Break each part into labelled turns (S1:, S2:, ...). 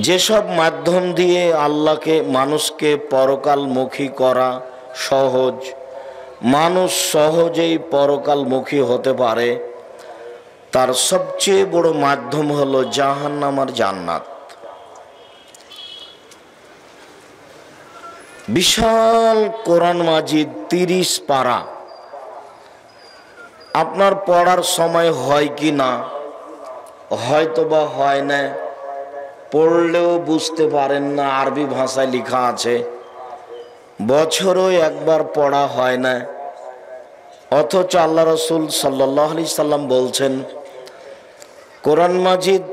S1: যেসব মাধ্যম দিয়ে আল্লাহকে মানুষকে পরকালমুখী করা সহজ, মানুষ সহজেই পরকালমুখী হতে পারে, তার সবচেয়ে বড় মাধ্যম হলো জাহান্নাম আর জান্নাত। বিশাল কোরআন মাজিদ 30 পারা। আপনার পড়ার সময় হয় কি না, হয়তোবা হয় না, পড়লেও বুঝতে পারেন না, আরবি ভাষায় লেখা আছে, বছরও একবার পড়া হয় না। অথচ আল্লাহ রসুল সাল্লাল্লাহু আলাইহি সাল্লাম বলছেন, কোরআন মাজিদ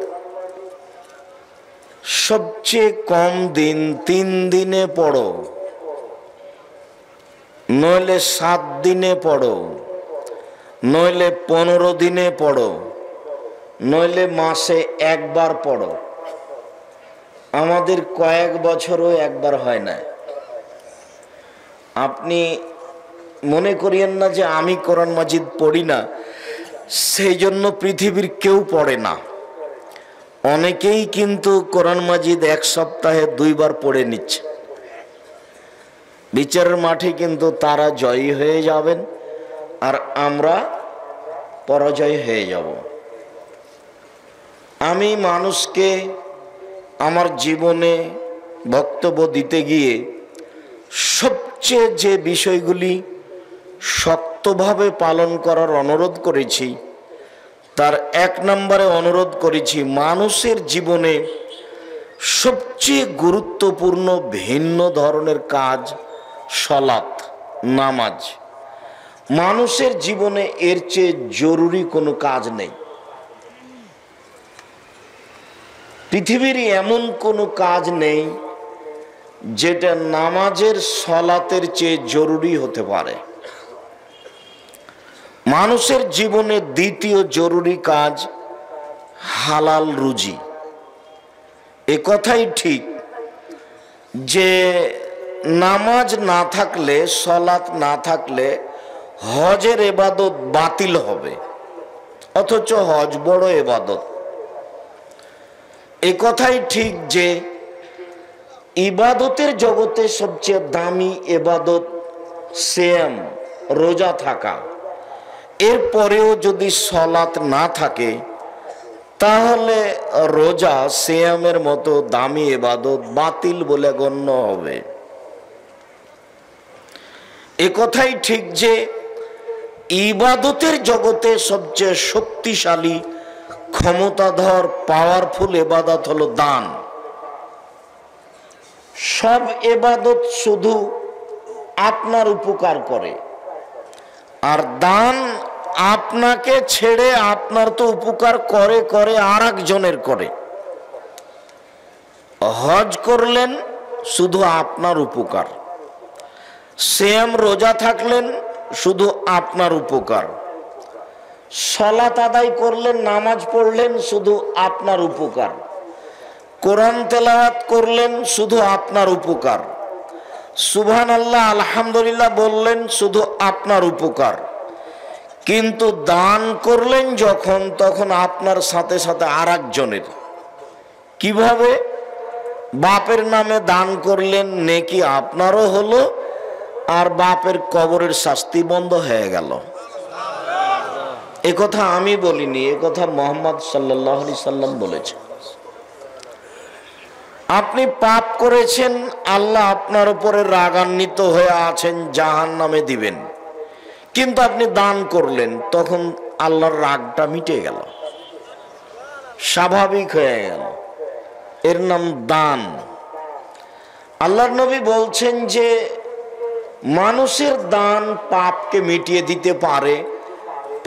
S1: সবচেয়ে কম দিন 3 দিনে পড়ো, নইলে 7 দিনে পড়ো, নইলে 15 দিনে পড়ো, নইলে মাসে একবার পড়ো। আমাদের কয়েক বছরও একবার হয় না। আপনি মনে করিয়েন না যে আমি কোরআন মাজিদ পড়ি না, সেই জন্য পৃথিবীর কেউ পড়ে না। অনেকেই কিন্তু কোরআন মাজিদ 1 সপ্তাহে 2 বার পড়ে নিচ্ছে। বিচারের মাঠে কিন্তু তারা জয়ী হয়ে যাবেন আর আমরা পরাজয় হয়ে যাব। আমি মানুষকে আমার জীবনে বক্তব্য দিতে গিয়ে সবচেয়ে যে বিষয়গুলি শক্তভাবে পালন করার অনুরোধ করেছি, তার 1 নম্বরে অনুরোধ করেছি মানুষের জীবনে সবচেয়ে গুরুত্বপূর্ণ ভিন্ন ধরনের কাজ সালাত, নামাজ। মানুষের জীবনে এর চেয়ে জরুরি কোনো কাজ নেই। পৃথিবীর এমন কোনো কাজ নেই যেটা নামাজের সালাতের চেয়ে জরুরি হতে পারে। মানুষের জীবনে দ্বিতীয় জরুরি কাজ হালাল রুজি। এ কথাই ঠিক যে নামাজ না থাকলে, সালাত না থাকলে হজের ইবাদত বাতিল হবে, অথচ হজ বড় ইবাদত। এ কথাই ঠিক যে ইবাদতের জগতে সবচেয়ে দামি ইবাদত সিয়াম, রোজা থাকা। এরপরেও যদি সালাত না থাকে তাহলে রোজা সিয়ামের মতো দামি ইবাদত বাতিল বলে গণ্য হবে। এ কথাই ঠিক যে ইবাদতের জগতে সবচেয়ে শক্তিশালী, ক্ষমতাধর, পাওয়ারফুল ইবাদত হলো দান। সব ইবাদত শুধু আপনার উপকার করে, আর দান আপনাকে ছেড়ে আপনার তো উপকার করে করে আর একজনের করে। হজ করলেন শুধু আপনার উপকার, সিয়াম রোজা থাকলেন শুধু আপনার উপকার, সালাত আদায় করলেন, নামাজ পড়লেন শুধু আপনার উপকার, কোরআন তেলাওয়াত করলেন শুধু আপনার উপকার, সুবহানাল্লাহ আলহামদুলিল্লাহ বললেন শুধু আপনার উপকার। কিন্তু দান করলেন যখন, তখন আপনার সাথে সাথে আর একজনের। কিভাবে? বাপের নামে দান করলেন, নেকি আপনারও হলো আর বাপের কবরের শাস্তি বন্ধ হয়ে গেল। এ কথা আমি বলিনি, এ কথা মুহাম্মদ সাল্লাল্লাহু আলাইহি সাল্লাম বলেছে। আপনি পাপ করেছেন, আল্লাহ আপনার উপরে রাগান্বিত হয়ে আছেন, জাহান্নামে দিবেন, কিন্তু আপনি দান করলেন, তখন আল্লাহর রাগটা মিটে গেল, স্বাভাবিক হয়ে গেল। এর নাম দান। আল্লাহর নবী বলছেন যে মানুষের দান পাপকে মিটিয়ে দিতে পারে,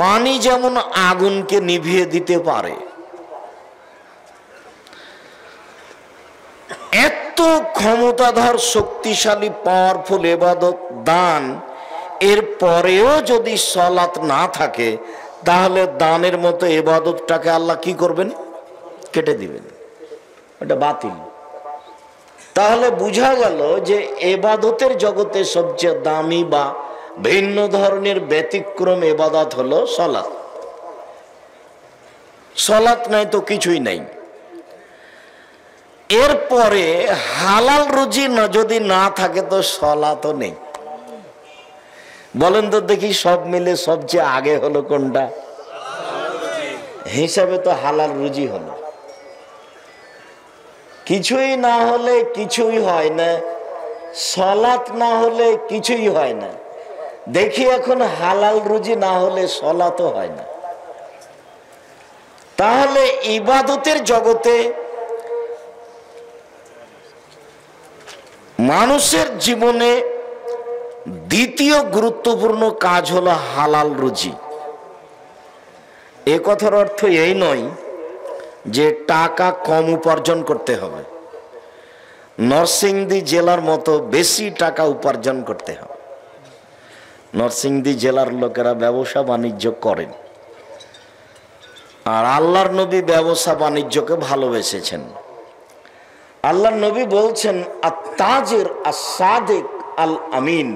S1: পানি যেমন আগুনকে নিভিয়ে দিতে পারে। এত ক্ষমতাধর, শক্তিশালী, পাওয়ারফুল ইবাদত দান, এর পরেও যদি সালাত না থাকে তাহলে দানের মতো ইবাদতটাকে আল্লাহ কি করবেন? কেটে দিবেন, এটা বাতিল। তাহলে বোঝা গেল যে ইবাদতের জগতে সবচেয়ে দামি বা ভিন্ন ধরনের ব্যতিক্রম ইবাদত হলো সালাত। সালাত নাই তো কিছুই নাই। এরপরে হালাল রুজি না যদি না থাকে তো সলাতও নেই। বলেন তো দেখি, সব মিলে সবচেয়ে আগে হলো কোনটা? হিসাবে তো হালাল রুজি হলো। কিছুই না হলে কিছুই হয় না, সলাত না হলে কিছুই হয় না। দেখি এখন হালাল রুজি না হলে সলাতও হয় না। তাহলে ইবাদতের জগতে মানুষের জীবনে দ্বিতীয় গুরুত্বপূর্ণ কাজ হলো হালাল রুজি। এ কথার অর্থ এই নয় যে টাকা কম উপার্জন করতে হবে, নরসিংদী জেলার মতো বেশি টাকা উপার্জন করতে হবে। নরসিংদী জেলার লোকেরা ব্যবসা বাণিজ্য করেন, আর আল্লাহর নবী ব্যবসা বাণিজ্যকে ভালোবেসেছেন। আল্লাহর নবী বলছেন, আত-তাজির আস-সাদিক আল আমিন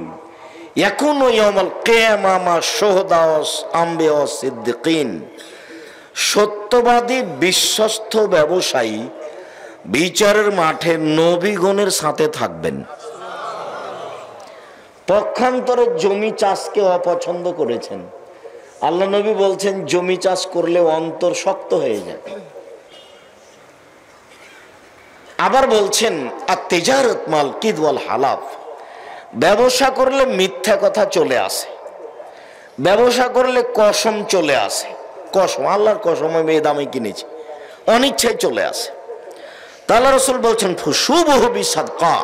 S1: ইয়াকুনু ইয়াউমাল কিয়ামা মা শুহাদা ওয়াস আম্বিয়া ওয়াস সিদ্দিকিন। সত্যবাদী বিশ্বস্ত ব্যবসায়ী বিচারের মাঠে নবীগণের সাথে থাকবেন। পক্ষান্তরে জমি চাষকে অপছন্দ করেছেন। আল্লাহ নবী বলছেন, জমি চাষ করলে অন্তর শক্ত হয়ে যায়। আবার বলছেন, আত-তিজারাত মাল কিদ ওয়াল হালাফ, ব্যবসা করলে মিথ্যা কথা চলে আসে, ব্যবসা করলে কসম চলে আসে। কসম, আল্লাহর কসম, আমি এই দামে কিনেছি, অনিচ্ছায় চলে আসে। তাআলা রাসূল বলছেন, ফুশুবহু বিসাদকা,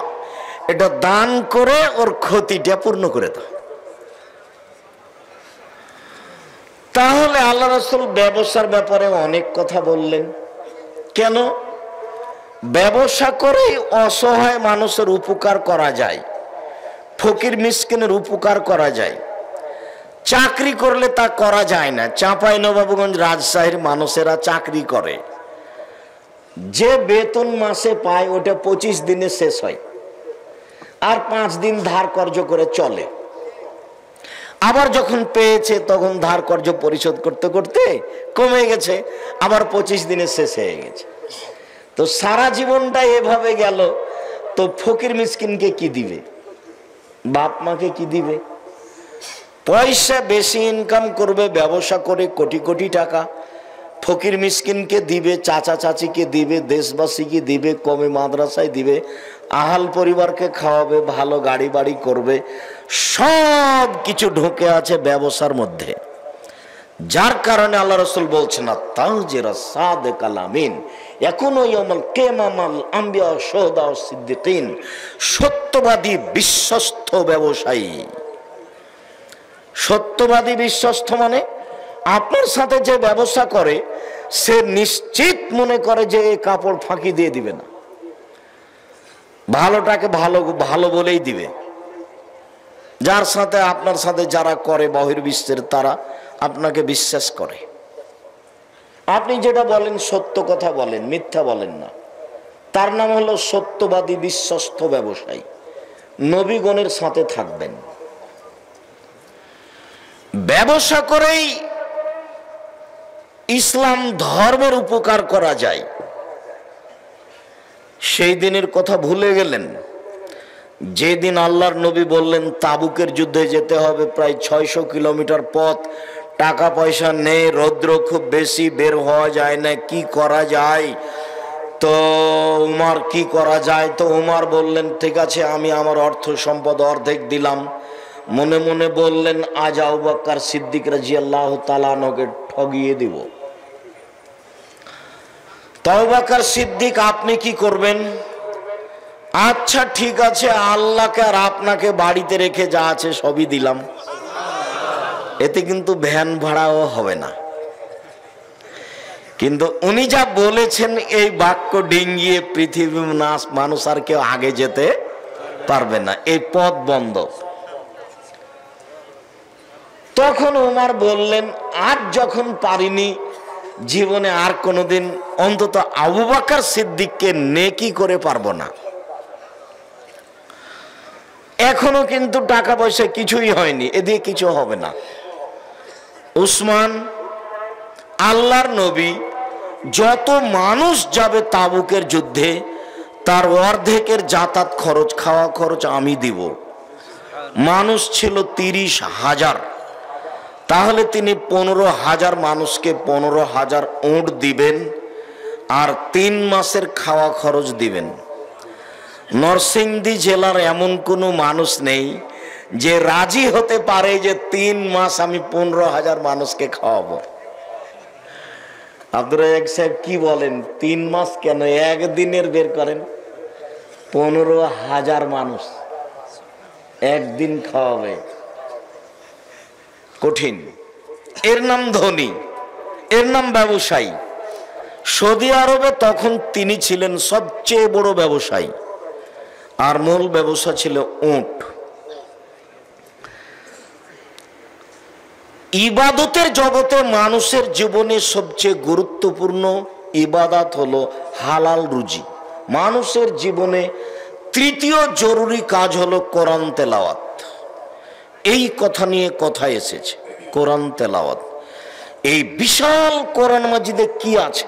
S1: এটা দান করে ওর ক্ষতিটা পূর্ণ করে দাও। তাহলে আল্লাহ রাসূল ব্যবসার ব্যাপারে অনেক কথা বললেন। কেন? ব্যবসা করে অসহায় মানুষের উপকার করা যায়, ফকির মিসকিনের উপকার করা যায়। চাকরি করলে তা করা যায় না। চাঁপাইনবাবগঞ্জ, রাজশাহীর মানুষেরা চাকরি করে, যে বেতন মাসে পায় ওটা 25 দিনে শেষ হয়, আর 5 দিন ধার কর্জ করে চলে। আবার যখন পেয়েছে তখন ধার কর্জ পরিশোধ করতে করতে কমে গেছে, আবার 25 দিনে শেষ হয়ে গেছে। তো সারা জীবনটা এভাবে গেল, তো ফকির মিসকিনকে কি দিবে? বাপ মাকে কি দিবে? পয়সা বেশি ইনকাম করবে ব্যবসা করে কোটি কোটি টাকা, ফকির মিসকিনকে দিবে, চাচা চাচিকে দিবে, দেশবাসীকে দিবে, কমে মাদ্রাসায় দিবে, আহাল পরিবারকে খাওয়াবে, ভালো গাড়ি বাড়ি করবে। সব কিছু ঢুকে আছে ব্যবসার মধ্যে। যার কারণে আল্লাহ রাসূল বলছেন, আত-তাজির আস-সাদিক আল আমিন ইয়াকুনু ইয়াউমাল কিয়ামা মাল আম্বিয়া ওয়াস শুহাদা ওয়াস সিদ্দিকিন। সত্যবাদী বিশ্বস্ত ব্যবসায়ী। সত্যবাদী বিশ্বস্ত মানে আপনার সাথে যে ব্যবসা করে সে নিশ্চিত মনে করে যে এই কাপড় ফাঁকি দিয়ে দিবে না, ভালোটাকে ভালো ভালো বলেই দিবে। যার সাথে আপনার সাথে যারা করে বহির্বিশ্বের, তারা আপনাকে বিশ্বাস করে। আপনি যেটা বলেন সত্য কথা বলেন, মিথ্যা বলেন না। তার নাম হলো সত্যবাদী বিশ্বস্ত ব্যবসায়ী। নবীগণের সাথে থাকবেন। ব্যবসা করেই ইসলাম ধর্মের উপকার করা যায়। সেই দিনের কথা ভুলে গেলেন যেদিন আল্লাহর নবী বললেন তাবুকের যুদ্ধে যেতে হবে, প্রায় 600 কিলোমিটার পথ, টাকা পয়সা নেই, রৌদ্র খুব বেশি, বের হওয়া যায় না, কি করা যায়? তো উমার কি করা যায়? তো উমার বললেন, ঠিক আছে আমি আমার অর্থ সম্পদ অর্ধেক দিলাম। মনে মনে বললেন, আজ আবু বকর সিদ্দিক রাদিয়াল্লাহু তাআলা আনহুকে ঠগিয়ে দিব। তো আবু বকর সিদ্দিক, আপনি কি করবেন? আচ্ছা ঠিক আছে, আল্লাহকে আর আপনাকে বাড়িতে রেখে যা আছে সবই দিলাম। এতে কিন্তু ভ্যান ভাড়াও হবে না। কিন্তু উনি যা বলেছেন এই বাক্য ডিঙ্গিয়ে পৃথিবীর মানুষ আর কেউ আগে যেতে পারবে না, এই পথ বন্ধ। তখন উমার বললেন, আজ যখন পারিনি, জীবনে আর কোনোদিন অন্তত আবু বকর সিদ্দিককে নেকি করে পারবো না। এখনো কিন্তু টাকা পয়সা কিছুই হয়নি, এদিকে কিছু হবে না। উসমান, আল্লাহর নবী, যত মানুষ যাবে তাবুকের যুদ্ধে তার অর্ধেকের যাতায়াত খরচ, খাওয়া খরচ আমি দিব। মানুষ ছিল 30,000, তাহলে তিনি 15,000 মানুষকে 15,000 উট দিবেন আর 3 মাসের খাওয়া খরচ দিবেন। নরসিংদী জেলার এমন কোনো মানুষ নেই যে রাজি হতে পারে যে 3 মাস আমি 15,000 মানুষকে খাওয়াবো। আব্দুর রাজ্জাক সাহেব কি বলেন, 3 মাস কেন, একদিনের বের করেন, 15,000 মানুষ একদিন খাওয়াবে, কঠিন। এর নাম ধনী, এর নাম ব্যবসায়ী। সৌদি আরবে তখন তিনি ছিলেন সবচেয়ে বড় ব্যবসায়ী, আর মূল ব্যবসা ছিল উট। ইবাদতের জগতে মানুষের জীবনে সবচেয়ে গুরুত্বপূর্ণ ইবাদত হলো হালাল রুজি। মানুষের জীবনে তৃতীয় জরুরি কাজ হলো কোরআন তেলাওয়াত। এই কথা নিয়ে কথা এসেছে, কোরআন তেলাওয়াত। এই বিশাল কোরআন মাজিদে কি আছে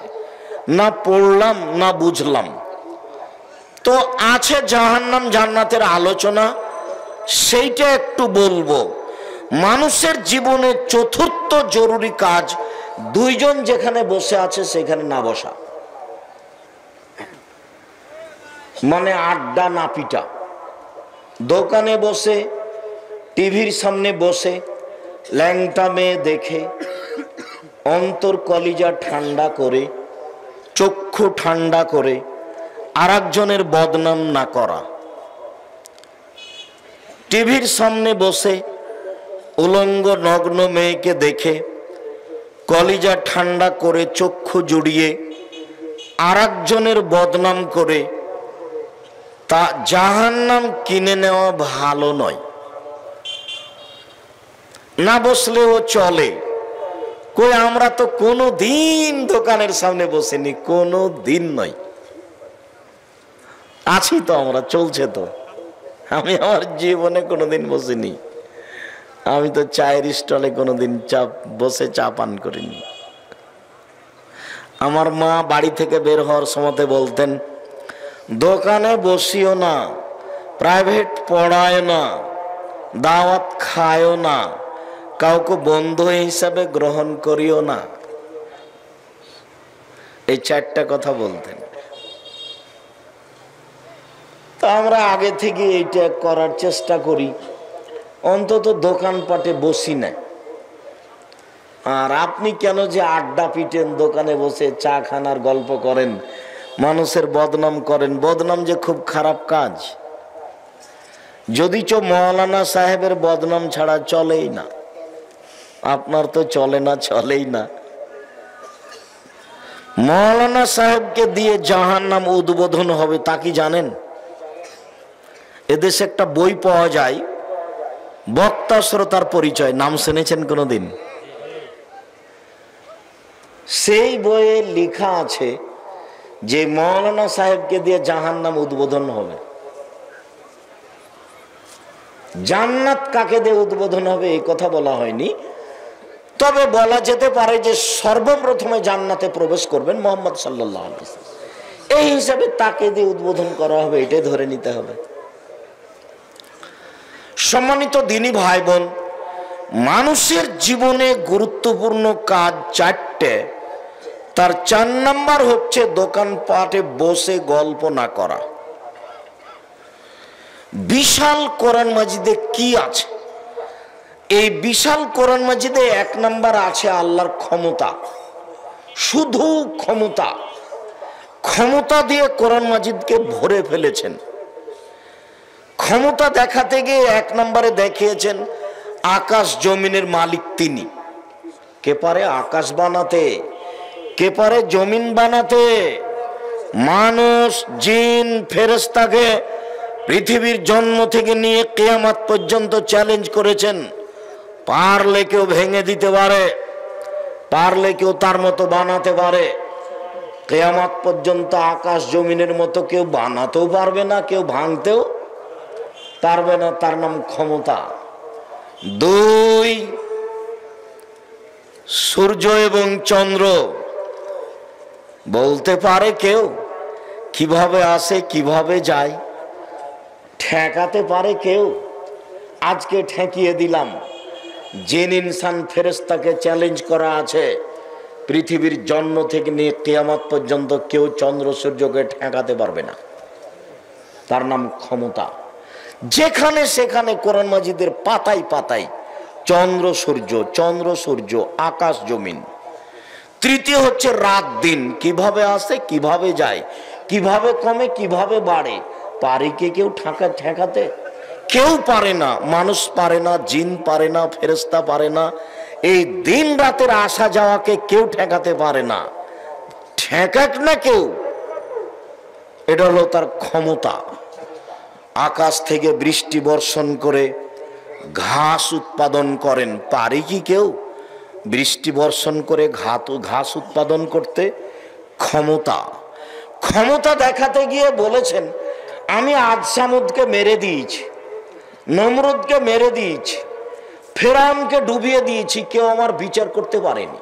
S1: না পড়লাম না বুঝলাম। তো আছে জাহান্নাম জান্নাতের আলোচনা, সেইটা একটু বলবো। মানুষের জীবনে চতুর্থ জরুরি কাজ, দুইজন যেখানে বসে আছে সেখানে না বসা, মানে আড্ডা না পিটা। দোকানে বসে, টিভির সামনে বসে ল্যাংটা মেয়ে দেখে অন্তর কলিজা ঠান্ডা করে, চক্ষু ঠান্ডা করে আর একজনের বদনাম না করা। টিভির সামনে বসে উলঙ্গ নগ্ন মেয়েকে দেখে কলিজা ঠান্ডা করে চক্ষু জুড়িয়ে আর একজনের বদনাম করে তা জাহান্নাম কিনে নেওয়া ভালো নয়। না বসলেও চলে। কই আমরা তো কোনো দিন দোকানের সামনে বসিনি, কোনো দিন নয়। আছি তো আমরা, চলছে তো। আমি আমার জীবনে কোনোদিন বসিনি। আমি তো চায়ের স্টলে কোনোদিন বসে চা পান করিনি। আমার মা বাড়ি থেকে বের হওয়ার সময় বলতেন, দোকানে বসিও না, প্রাইভেট পড়ায় না, দাওয়াত খায়ও না, কাউকে বন্ধু হিসাবে গ্রহণ করিও না। এই 4টা কথা বলতেন। তা আমরা আগে থেকে এইটা করার চেষ্টা করি, অন্তত দোকানপাটে বসি না। আর আপনি কেন যে আড্ডা পিটেন, দোকানে বসে চা খানার গল্প করেন, মানুষের বদনাম করেন। বদনাম যে খুব খারাপ কাজ। যদিচ মৌলানা সাহেবের বদনাম ছাড়া চলেই না, আপনার তো চলে না, চলেই না। মৌলানা সাহেবকে দিয়ে জাহান্নাম উদ্বোধন হবে, তা কি জানেন? এদেশে একটা বই পাওয়া যায়, বক্তা শ্রোতার পরিচয়, নাম শুনেছেন কোনোদিন? সেই বইয়ে লেখা আছে যে মৌলানা সাহেবকে দিয়ে জাহান্নাম উদ্বোধন হবে। জান্নাত কাকে দিয়ে উদ্বোধন হবে এই কথা বলা হয়নি, তবে বলা যেতে পারে যে সর্বপ্রথমে জান্নাতে প্রবেশ করবেন মুহাম্মদ সাল্লাল্লাহু আলাইহি ওয়াসাল্লাম। এই হিসাবে তাকে দিয়ে উদ্বোধন করা হবে, এটাই ধরে নিতে হবে। সম্মানিত দিনী ভাই বোন, মানুষের জীবনে গুরুত্বপূর্ণ কাজ 4টে। তার 4 নাম্বার হচ্ছে দোকানপাটে বসে গল্প না করা। বিশাল কোরআন মাজিদে কি আছে? এই বিশাল কোরআন মাজিদে 1 নাম্বার আছে আল্লাহর ক্ষমতা, শুধু ক্ষমতা। ক্ষমতা দিয়ে কোরআন মাজিদকে ভরে ফেলেছেন। ক্ষমতা দেখাতে গিয়ে 1 নম্বরে দেখিয়েছেন আকাশ জমিনের মালিক তিনি। কে পারে আকাশ বানাতে, কে পারে জমিন বানাতে? মানুষ, জিন, ফেরেশতাকে পৃথিবীর জন্ম থেকে নিয়ে কিয়ামত পর্যন্ত চ্যালেঞ্জ করেছেন। পারলে কেউ ভেঙে দিতে পারে, পারলে কেউ তার মতো বানাতে পারে। কিয়ামত পর্যন্ত আকাশ জমিনের মতো কেউ বানাতেও পারবে না, কেউ ভাঙতেও পারবে না। তার নাম ক্ষমতা। 2, সূর্য এবং চন্দ্র বলতে পারে কেউ কিভাবে আসে কিভাবে যায় ঠেকাতে পারে কেউ? আজকে ঠেকিয়ে দিলাম। জিন ইনসান ফেরেশতাকে চ্যালেঞ্জ করা আছে, পৃথিবীর জন্ম থেকে নিয়ে কিয়ামত পর্যন্ত কেউ চন্দ্র সূর্যকে ঠেকাতে পারবে না। তার নাম ক্ষমতা। যেখানে সেখানে কোরআন মাজিদের পাতায় পাতায় চন্দ্র সূর্য, আকাশ জমিন। তৃতীয় হচ্ছে রাত দিন, কিভাবে আসে কিভাবে যায়, কিভাবে কমে কিভাবে বাড়ে, পারে কি কেউ ঠেকাতে? কেউ পারে না। মানুষ পারে না, জিন পারে না, ফেরেশতা পারে না। এই দিন রাতের আসা যাওয়াকে কেউ ঠেকাতে পারে না। ঠেকাক না কেউ, এটা হলো তার ক্ষমতা। আকাশ থেকে বৃষ্টি বর্ষণ করে ঘাস উৎপাদন করেন, পারে কি কেউ বৃষ্টি বর্ষণ করে ঘাস উৎপাদন করতে? ক্ষমতা দেখাতে গিয়ে বলেছেন, আমি আদ সামুদকে মেরে দিয়েছি, নমরুদকে মেরে দিয়েছি, ফেরাউনকে ডুবিয়ে দিয়েছি, কেউ আমার বিচার করতে পারেনি।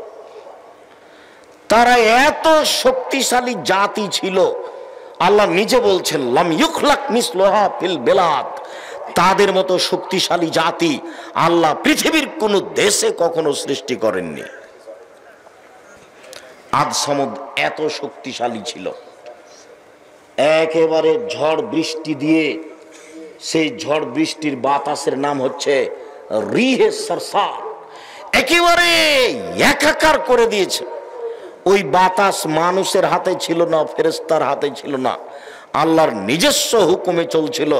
S1: তারা এত শক্তিশালী জাতি ছিল, আল্লাহ নিজে বলছেন লাম ইউখলাক মিসলুহা ফিল বিলাদ, তাদের মতো শক্তিশালী জাতি আল্লাহ পৃথিবীর কোন দেশে কখনো সৃষ্টি করেননি। আদ সামুদ এত শক্তিশালী ছিল, একেবারে ঝড় বৃষ্টি দিয়ে, সেই ঝড় বৃষ্টির বাতাসের নাম হচ্ছে রিহে সারসার, একেবারে একাকার করে দিয়েছে। ওই বাতাস মানুষের হাতে ছিল না, ফেরেশতার হাতে ছিল না, আল্লাহর নিজস্ব হুকুমে চলছিল।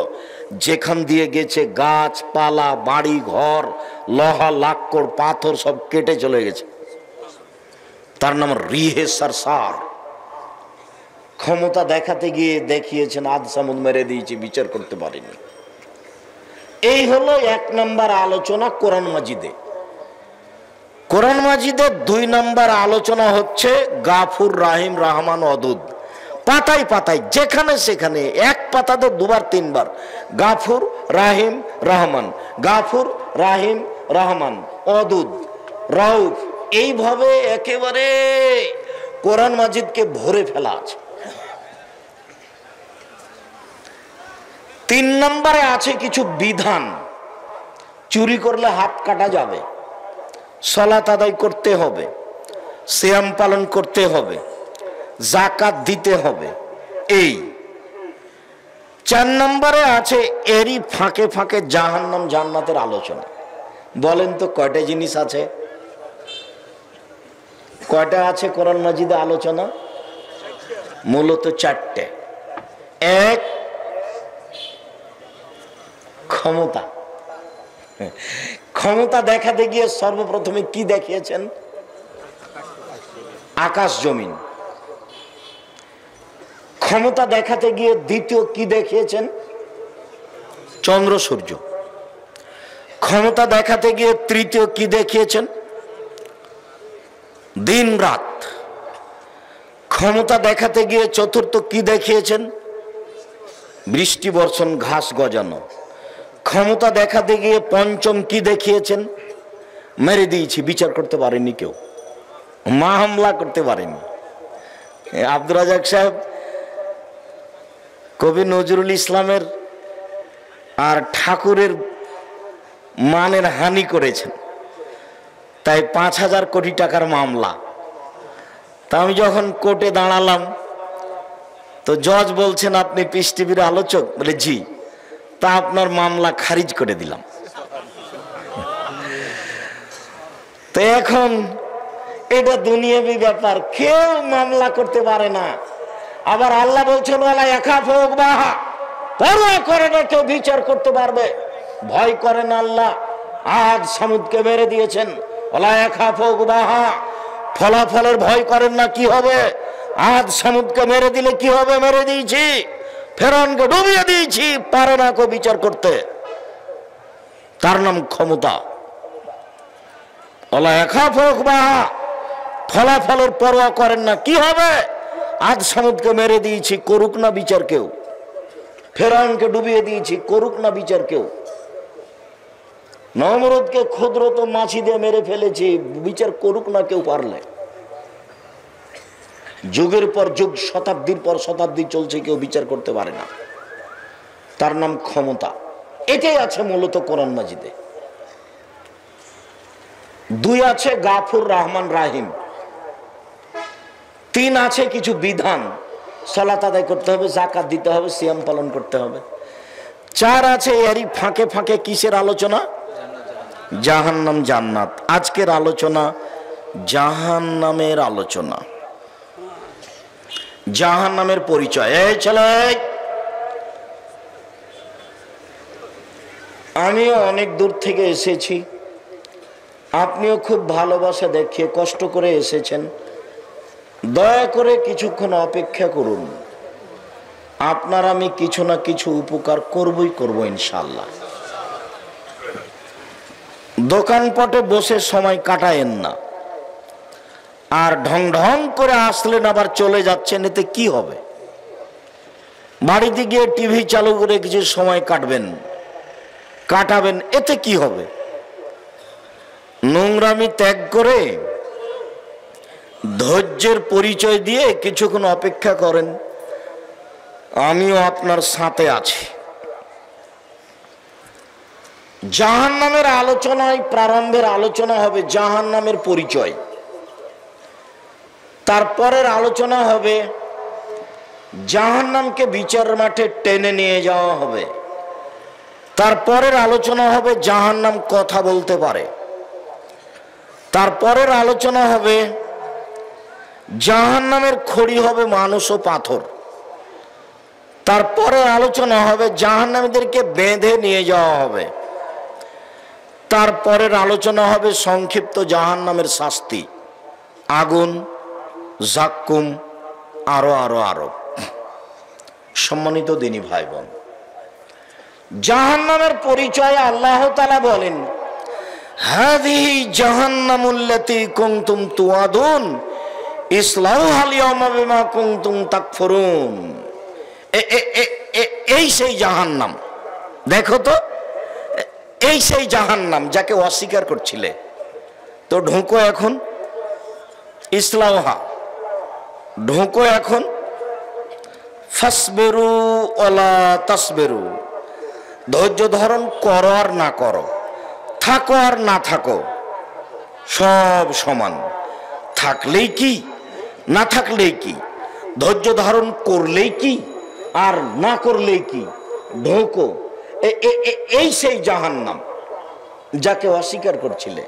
S1: যেখান দিয়ে গেছে গাছপালা, বাড়ি ঘর, লোহা লাক্কড় পাথর সব কেটে চলে গেছে। তার নাম রিহে সারসার। ক্ষমতা দেখাতে গিয়ে দেখিয়েছেন আদ সামুদ মেরে দিয়েছি, বিচার করতে পারেনি। এই হলো 1 নম্বর আলোচনা কোরআন মাজিদে। কোরআন মাজিদের 2 নম্বর আলোচনা হচ্ছে গাফুর, রাহিম, রহমান, অদুদ। পাতায় পাতায় যেখানে সেখানে এক পাতাতে 2 বার 3 বার গাফুর, রাহিম, রহমান, গাফুর, রাহিম, রহমান, অদুদ, রউফ, এইভাবে একেবারে কোরআন মাজিদকে ভরে ফেলা আছে। 3 নম্বরে আছে কিছু বিধান। চুরি করলে হাত কাটা যাবে, সালাত আদায় করতে হবে, সিয়াম পালন করতে হবে, যাকাত দিতে হবে। এই 4 নম্বরে আছে এরই ফাঁকে ফাঁকে জাহান্নাম জান্নাতের আলোচনা। বলেন তো কয়টা জিনিস আছে? কয়টা আছে কোরআন মাজিদে আলোচনা? মূলত 4টে। 1, ক্ষমতা। ক্ষমতা দেখাতে গিয়ে সর্বপ্রথমে কি দেখিয়েছেন? আকাশ জমিন। ক্ষমতা দেখাতে গিয়ে দ্বিতীয় কি দেখিয়েছেন? চন্দ্র সূর্য। ক্ষমতা দেখাতে গিয়ে তৃতীয় কি দেখিয়েছেন? দিন রাত। ক্ষমতা দেখাতে গিয়ে চতুর্থ কি দেখিয়েছেন? বৃষ্টি বর্ষণ, ঘাস গজানো। ক্ষমতা দেখাতে গিয়ে পঞ্চম কি দেখিয়েছেন? মেরে দিয়েছি, বিচার করতে পারেনি কেউ, মা হামলা করতে পারেনি। আব্দুর রাজাক সাহেব কবি নজরুল ইসলামের আর ঠাকুরের মানের হানি করেছেন, তাই 5,000 কোটি টাকার মামলা। তা আমি যখন কোর্টে দাঁড়ালাম তো জজ বলছেন আপনি পিস টিভির আলোচক, বলে জি, তা আপনার মামলা খারিজ করে দিলাম। তো এখন এটা দুনিয়াবি ব্যাপার, কেউ মামলা করতে পারে না। আবার আল্লাহ বলছেন ওয়ালা ইয়াখাফুক বাহা, পরোয়া করে না কেউ বিচার করতে পারবে, ভয় করেন আল্লাহ। আজ সামুদকে মেরে দিয়েছেন, ওয়ালা ইয়াখাফুক বাহা, ফলাফলের ভয় করেন না, কি হবে? আজ সামুদকে মেরে দিলে কি হবে? মেরে দিয়েছি, ফেরাউনকে ডুবিয়ে দিয়েছি, পারে না কেউ বিচার করতে। তার নাম ক্ষমতা। ওয়ালা ইয়াখাফুক বাহা, ফলাফলের পরোয়া করেন না, কি হবে? আজ সামুদকে মেরে দিয়েছি, করুক না বিচার কেউ। ফেরাউনকে ডুবিয়ে দিয়েছি, করুক না বিচার কেউ। নমরুদকে ক্ষুদ্রত মাছি দিয়ে মেরে ফেলেছি, বিচার করুক না কেউ পারলে। যুগের পর যুগ, শতাব্দীর পর শতাব্দী চলছে, কেউ বিচার করতে পারে না। তার নাম ক্ষমতা। এটাই আছে মূলত কোরআন মাজিদে। 2 আছে গাফুর রহমান রাহিম। 3 আছে কিছু বিধান, সালাত আদায় করতে হবে, যাকাত দিতে হবে, সিয়াম পালন করতে হবে। 4 আছে এরই ফাঁকে ফাঁকে কিসের আলোচনা? জাহান্নাম জান্নাত। আজকের আলোচনা জাহান্নামের আলোচনা, জাহান্নামের পরিচয়। এই ছেলে, আমিও অনেক দূর থেকে এসেছি, আপনিও খুব ভালোবাসা দেখিয়ে কষ্ট করে এসেছেন। দয়া করে কিছুক্ষণ অপেক্ষা করুন, আপনার আমি কিছু না কিছু উপকার করবই করব ইনশাআল্লাহ। দোকানপটে বসে সময় কাটায়েন না, আর ঢং ঢং করে আসলেন আবার চলে যাচ্ছেন, এতে কি হবে? বাড়িতে গিয়ে টিভি চালু করে কিছু সময় কাটাবেন, এতে কি হবে? নোংরামি ত্যাগ করে ধৈর্যের পরিচয় দিয়ে কিছুক্ষণ অপেক্ষা করেন, আমিও আপনার সাথে আছি। জাহান্নামের আলোচনায় প্রারম্ভের আলোচনা হবে জাহান্নামের পরিচয়, তারপরের আলোচনা হবে জাহান্নামকে বিচার মাঠে টেনে নিয়ে যাওয়া হবে, তারপরের আলোচনা হবে জাহান্নাম কথা বলতে পারে, তারপরের আলোচনা হবে জাহান্নামের খড়ি হবে মানুষ ও পাথর, তারপরের আলোচনা হবে জাহান্নামীদেরকে বেঁধে নিয়ে যাওয়া হবে, তারপরের আলোচনা হবে সংক্ষিপ্ত জাহান্নামের শাস্তি, আগুন, জাক্কুম, আরো আরো আরো। সম্মানিত দিনী ভাই বোন, জাহান্নামের পরিচয় আল্লাহ তাআলা বলেন, হাযিহি জাহান্নামুল্লাতী কুনতুম তুআদুন ইসলাউহাল ইয়াওমা বিমা কুনতুম তাকফুরুন। এই সেই জাহান্নাম, দেখো তো, এই সেই জাহান্নাম যাকে অস্বীকার করছিলে, তো ঢোকো এখন, ইসলাউহা, ঢোকো এখন, ফাসবিরু ওয়ালা তাসবিরু, ধৈর্য ধারণ করো আর না করো, থাকো আর না থাকো, সব সমান। থাকলেই কি, না থাকলেই কি, ধৈর্য ধারণ করলেই কি, আর না করলেই কি, ঢোকো। এই সেই জাহান্নাম যাকে অস্বীকার করছিলে।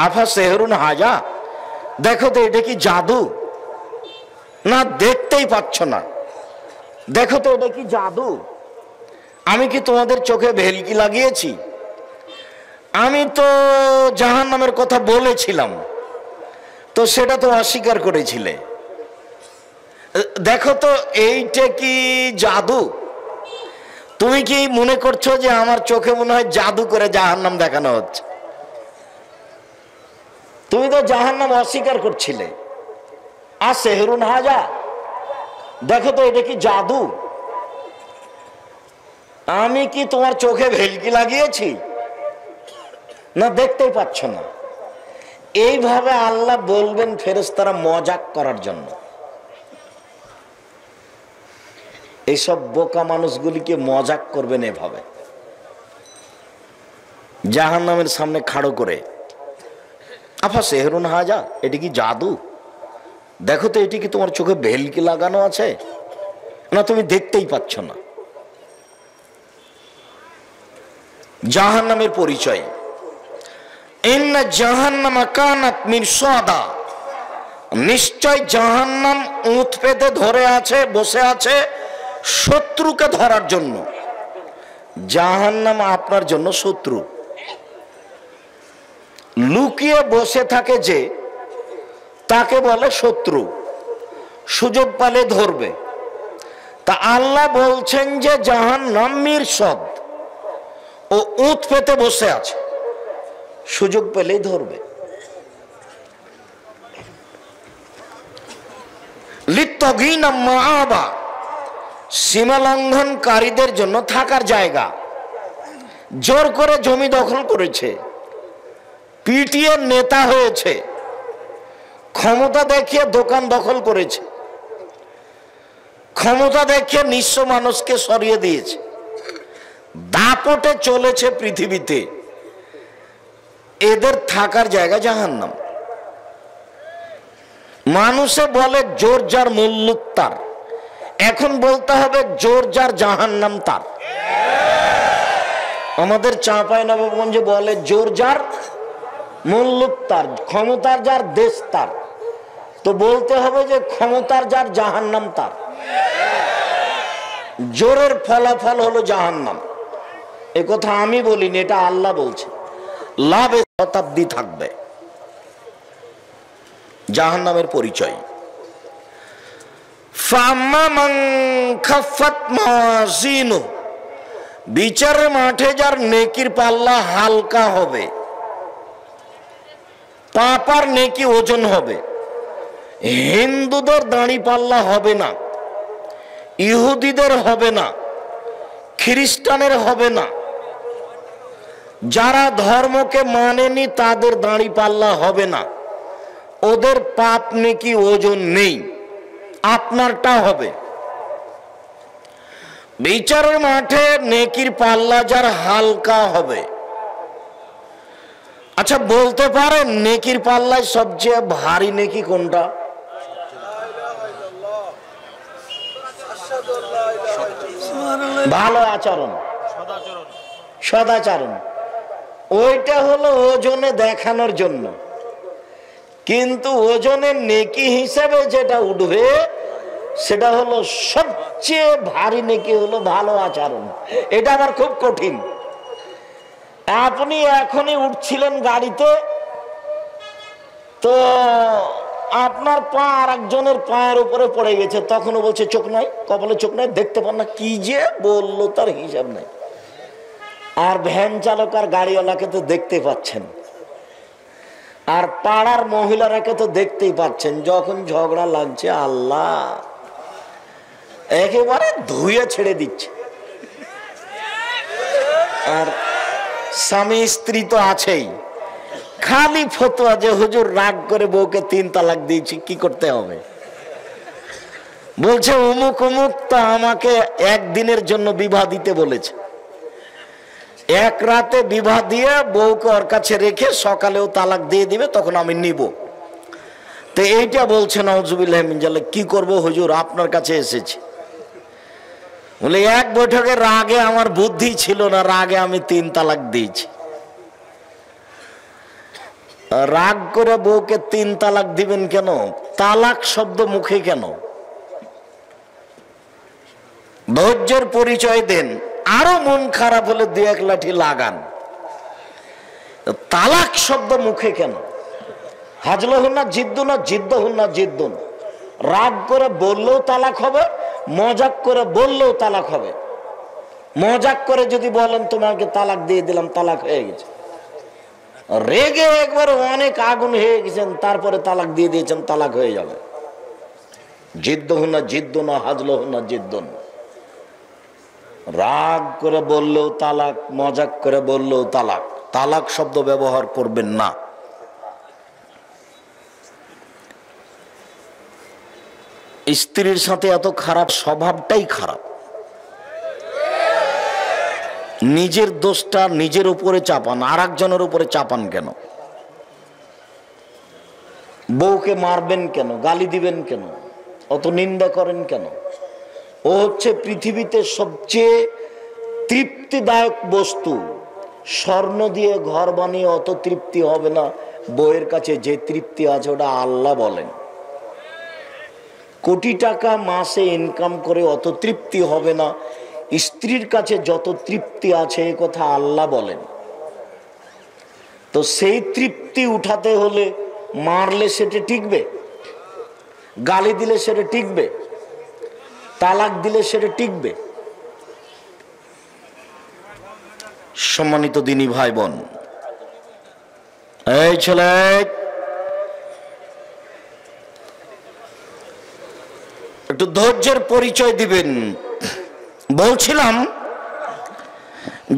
S1: আফা সেহরুন হাজা, দেখো তো এটা কি জাদু? না, দেখতেই পাচ্ছ না, দেখো তো এটা কি জাদু? আমি কি তোমাদের চোখে ভেলকি লাগিয়েছি? আমি তো জাহান্নামের কথা বলেছিলাম, তো সেটা তো অস্বীকার করেছিলে। দেখো তো এইটা কি জাদু? তুমি কি মনে করছো যে আমার চোখে মনে হয় জাদু করে জাহান্নাম দেখানো হচ্ছে? তুমি তো জাহান্নাম অস্বীকার করছিলে। আর সেহরুন হাজা, দেখো তো এটা কি জাদু? আমি কি তোমার চোখে ভেলকি লাগিয়েছি? না, দেখতেই পাচ্ছ না। এইভাবে আল্লাহ বলবেন ফেরেশতারা মজাক করার জন্য। এইসব বোকা মানুষগুলিকে মজাক করবেন এভাবে, জাহান্নামের সামনে খাড়ো করে। আফা সেহরুন হাজা, এটি কি জাদু? দেখো তো এটি কি তোমার চোখে ভেলকি লাগানো আছে? না, তুমি দেখতেই পাচ্ছ না। জাহান্নামের পরিচয়, ইন্না জাহান্নামা কানাত মিরসাদা, নিশ্চয় জাহান্নাম উঁত পেতে ধরে আছে, বসে আছে শত্রুকে ধরার জন্য। জাহান্নাম আপনার জন্য শত্রু, লুকিয়ে বসে থাকে যে, তাকে বলে শত্রু, সুযোগ পালে ধরবে। তা আল্লাহ বলছেন যে জাহান্নাম মিরসাদ, ও উঁত পেতে বসে আছে, সুযোগ পেলেই ধরবে। লিত্তাগিনা মাআবা, সীমা লঙ্ঘনকারীদের জন্য থাকার জায়গা। জোর করে জমি দখল করেছে, পিটিয়ে নেতা হয়েছে, ক্ষমতা দেখিয়ে দোকান দখল করেছে, ক্ষমতা দেখিয়ে নিঃস্ব মানুষকে সরিয়ে দিয়েছে, দাপটে চলেছে পৃথিবীতে। এদের থাকার জায়গা জাহান্নাম। মানুষে বলে জোর যার মুল্লুক তার, এখন বলতে হবে জোর যার জাহান্নাম তার। আমাদের চাঁপাইনবাবগঞ্জে বলে জোর যার মুল্লুক তার, ক্ষমতার যার দেশ তার। তো বলতে হবে যে ক্ষমতার যার জাহান্নাম তার। জোরের ফলাফল হলো জাহান্নাম। এ কথা আমি বলিনি, এটা আল্লাহ বলছে। লাভে শতাব্দী থাকবে। জাহান্নামের পরিচয়, বিচারের মাঠে যার নেকির পাল্লা হালকা হবে, পাপার নেকি ওজন হবে। হিন্দুদের দাঁড়ি পাল্লা হবে না, ইহুদিদের হবে না, খ্রিস্টানের হবে না, যারা ধর্মকে মানেনি তাদের দাঁড়ি পাল্লা হবে না। ওদের পাপ নেকি ওজন নেই, আপনারটা হবে। বিচারের মাঠে নেকির পাল্লা যার হালকা হবে। আচ্ছা বলতে পারেন নেকির পাল্লায় সবচেয়ে ভারী নেকি কোনটা? ভালো আচরণ, সদাচরণ। ওইটা হলো ওজনে দেখানোর জন্য, কিন্তু ওজনের নেকি হিসাবে যেটা উঠবে সেটা হলো সবচেয়ে ভারী নেকি হলো ভালো আচরণ। এটা আবার খুব কঠিন। আপনি এখনই উঠছিলেন গাড়িতে, তো আপনার পা আর একজনের পায়ের উপরে পড়ে গেছে, তখনও বলছে চোখ নাই, কপালে চোখ নাই, দেখতে পান না, কি যে বললো তার হিসাব নাই। আর ভ্যান চালক আর গাড়িওয়ালাকে তো দেখতে পাচ্ছেন, আর পাড়ার মহিলারাকে তো দেখতেই পাচ্ছেন। যখন ঝগড়া লাগছে আল্লাহ একেবারে ধুয়ে ছেড়ে দিচ্ছে। আর স্বামী স্ত্রী তো আছেই, খালি ফতোয়া যে হুজুর রাগ করে বউকে 3 তালাক দিয়েছি, কি করতে হবে? বলছে অমুক অমুক তো আমাকে একদিনের জন্য বিবাহ দিতে বলেছে, এক রাতে বিবাহ দিয়ে বউকে ওর কাছে রেখে সকালেও তালাক দিয়ে দিবে, তখন আমি নিব। তো এইটা বলছে নাউজুবিল্লাহ মিন জালিক, কি করব হুজুর, আপনার কাছে এসেছি। বলে এক বৈঠকে রাগে আমার বুদ্ধি ছিল না, রাগে আমি 3 তালাক দিয়েছি। রাগ করে বউকে 3 তালাক দিবেন কেন? তালাক শব্দ মুখে কেন? ধৈর্যের পরিচয় দেন, আরো মন খারাপ হলে 2-1 লাঠি লাগান। তালাক শব্দ মুখে কেন? হাজলহুন না জিদ্দুন না জিদ্দহুন না জিদ্দুন। রাগ করে বললেও তালাক হবে, মজাক করে বললেও তালাক হবে। মজাক করে যদি বলেন তোমাকে তালাক দিয়ে দিলাম, তালাক হয়ে গেছে। রেগে একবার অনেক আগুন হয়ে গেছেন, তারপরে তালাক দিয়ে দিয়েছেন, তালাক হয়ে যাবে। জিদ্দহুন না জিদ্দুন না হাজলহুন না জিদ্দুন। রাগ করে বললেও তালাক, মজাক করে বললেও তালাক। তালাক শব্দ ব্যবহার করবেন না। স্ত্রীর সাথে এত খারাপ স্বভাবটাই খারাপ। নিজের দোষটা নিজের উপরে চাপান, আর একজনের উপরে চাপান কেন? বউকে মারবেন কেন? গালি দিবেন কেন? অত নিন্দা করেন কেন? ও হচ্ছে পৃথিবীতে সবচেয়ে তৃপ্তিদায়ক বস্তু। স্বর্ণ দিয়ে ঘর বানিয়ে অত তৃপ্তি হবে না। বউয়ের কাছে যে তৃপ্তি আছে ওটা আল্লাহ বলেন। কোটি টাকা মাসে ইনকাম করে অত তৃপ্তি হবে না। স্ত্রীর কাছে যত তৃপ্তি আছে এ কথা আল্লাহ বলেন। তো সেই তৃপ্তি উঠাতে হলে মারলে সেটা টিকবে? গালি দিলে সেটা টিকবে? তালাক দিলে সেটা টিকবে? সম্মানিত দিনী ভাই বোন, এই ছেলে একটু ধৈর্যের পরিচয় দিবেন। বলছিলাম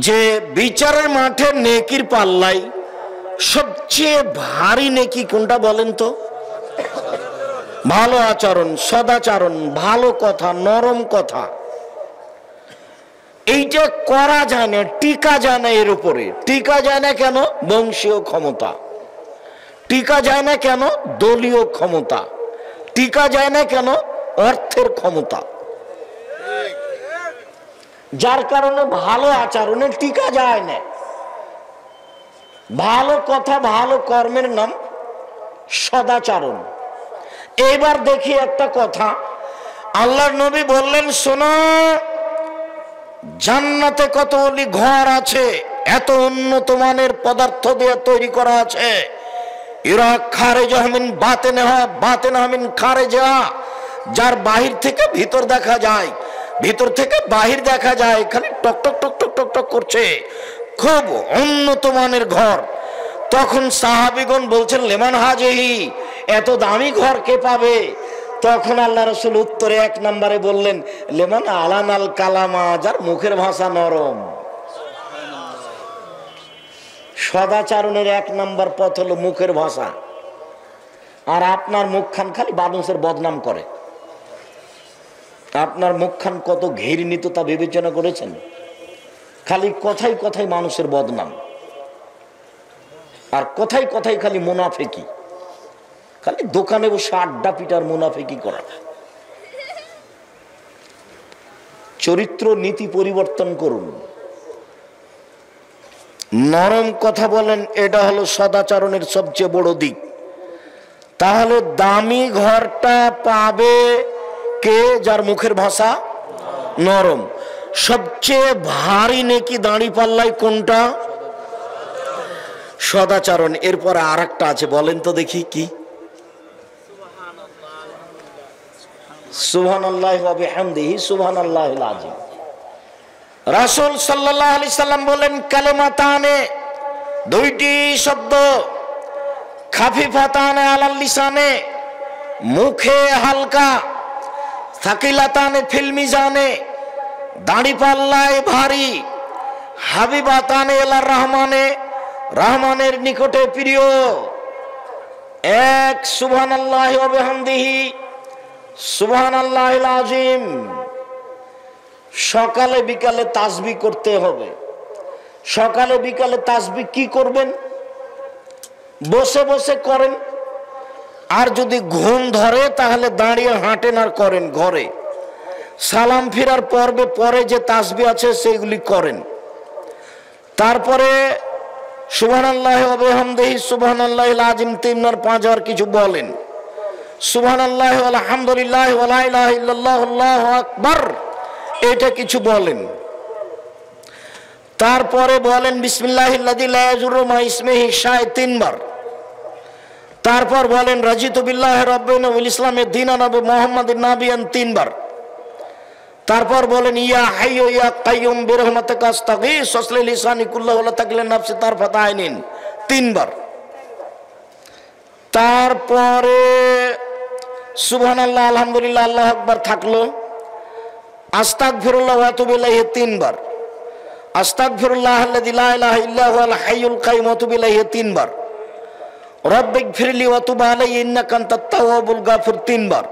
S1: যে বিচারের মাঠে নেকির পাল্লাই সবচেয়ে ভারী নেকি কোনটা বলেন তো? ভালো আচরণ, সদাচরণ, ভালো কথা, নরম কথা, এইটা করা যায় না, টিকা যায় না। এর উপরে টিকা যায় না কেন? বংশীয় ক্ষমতা। টিকা যায় না কেন? দলীয় ক্ষমতা। টিকা যায় না কেন? অর্থের ক্ষমতা। যার কারণে ভালো আচরণে টিকা যায় না। ভালো কথা, ভালো কর্মের নাম সদাচরণ। এবার দেখি একটা কথা, আল্লাহর নবী বললেন, শোনো, জান্নাতে কতগুলি ঘর আছে, এত উন্নত মানের পদার্থ দিয়ে তৈরি করা আছে। ইরা খারেজা মিন বাতিনহা বাতিনহা মিন খারেজা, যার বাহির থেকে ভিতর দেখা যায়, ভিতর থেকে বাহির দেখা যায়, খালি টক টক টক টক টক টক করছে, খুব উন্নত মানের ঘর। তখন সাহাবীগণ বলছেন, লেমান হাজিহি, এত দামি ঘর কে পাবে? তখন আল্লাহ রাসূল উত্তরে 1 নম্বরে বললেন, লেমান আলানাল কালামা, যার মুখের ভাষা নরম। সদাচরণের 1 নম্বর পথ হলো মুখের ভাষা। আর আপনার মুখখান খালি মানুষের বদনাম করে। আপনার মুখখান কত ঘৃণিত তা বিবেচনা করেছেন? খালি কথাই কথাই মানুষের বদনাম, আর কথাই কথাই খালি মুনাফিকি, খালি দোকানে বসে আড্ডা পিটার মুনাফিকি করা। চরিত্র নীতি পরিবর্তন করুন, নরম কথা বলেন, এটা হলো সদাচরণের সবচেয়ে বড় দিক। তাহলে দামি ঘরটা পাবে কে? যার মুখের ভাষা নরম। সবচেয়ে ভারী নেকি দাঁড়ি পাল্লায় কোনটা? সদাচরণ। এরপর আর একটা আছে, বলেন তো দেখি কি? সুবহানাল্লাহি ওয়া বিহামদিহি সুবহানাল্লাহিল আযীম। রাসূল সাল্লাল্লাহু আলাইহি সাল্লাম বলেন, কালিমাতানে, দুইটি শব্দ, খাফিফাতানে আলাল লিসানে, মুখে হালকা, সাকিলাতানে ফিল মিজানে, দাড়ি পাল্লায় ভারী, হাবিবাতানে ইলার রহমানে, রহমানের নিকটে প্রিয়। এক, সুবহানাল্লাহি ওয়া বিহামদিহি সুবহানাল্লাহিল আযীম। সকালে বিকালে তাসবিহ করতে হবে। সকালে বিকালে তাসবিহ কি করবেন? বসে বসে করেন, আর যদি ঘুম ধরে তাহলে দাঁড়িয়ে হাঁটেন আর করেন। ঘরে সালাম ফিরার পর্বে পরে যে তাসবিহ আছে সেগুলি করেন। তারপরে সুবহানাল্লাহি ওয়া বিহামদিহি সুবহানাল্লাহিল আযীম 3 আর 5 আর কিছু বলেন। সুবহানাল্লাহি ওয়া আলহামদুলিল্লাহি ওয়া লা ইলাহা ইল্লাল্লাহু আল্লাহু আকবার, এটা কিছু বলেন। তারপরে বলেন বিসমিল্লাহিল্লাযী লা ইয়াযুররু মা ইসমিহি শাই'উন 3 বার। তারপর বলেন রাজিতু বিল্লাহি রাব্বান ওয়াল ইসলামে দীনান ওয়া মুহাম্মাদিন নাবিয়ান 3 বার। তারপর বলেন ইয়া হাইয়ু ইয়া কাইয়ুম বিরহমাতিকা আস্তাগীস ওয়াসলি লিসানি কুল্লাহু লা তাকলিন নাফসি তারফাত আইনিন 3 বার। তারপরে সুবহানাল্লাহ আলহামদুলিল্লাহ আল্লাহু আকবার থাকলো। আস্তাগফিরুল্লাহ ওয়া আতুবু ইলাইহি 3 বার। আস্তাগফিরুল্লাহ আল্লাযী লা ইলাহা ইল্লা হুয়াল হাইয়ুল কাইয়ুম ওয়া আতুবু ইলাইহি 3 বার। রব্বিগফিরলি ওয়া তুব আলাইয়া ইন্নাকা আনতাত তাওয়াবুল গাফুর 3 বার।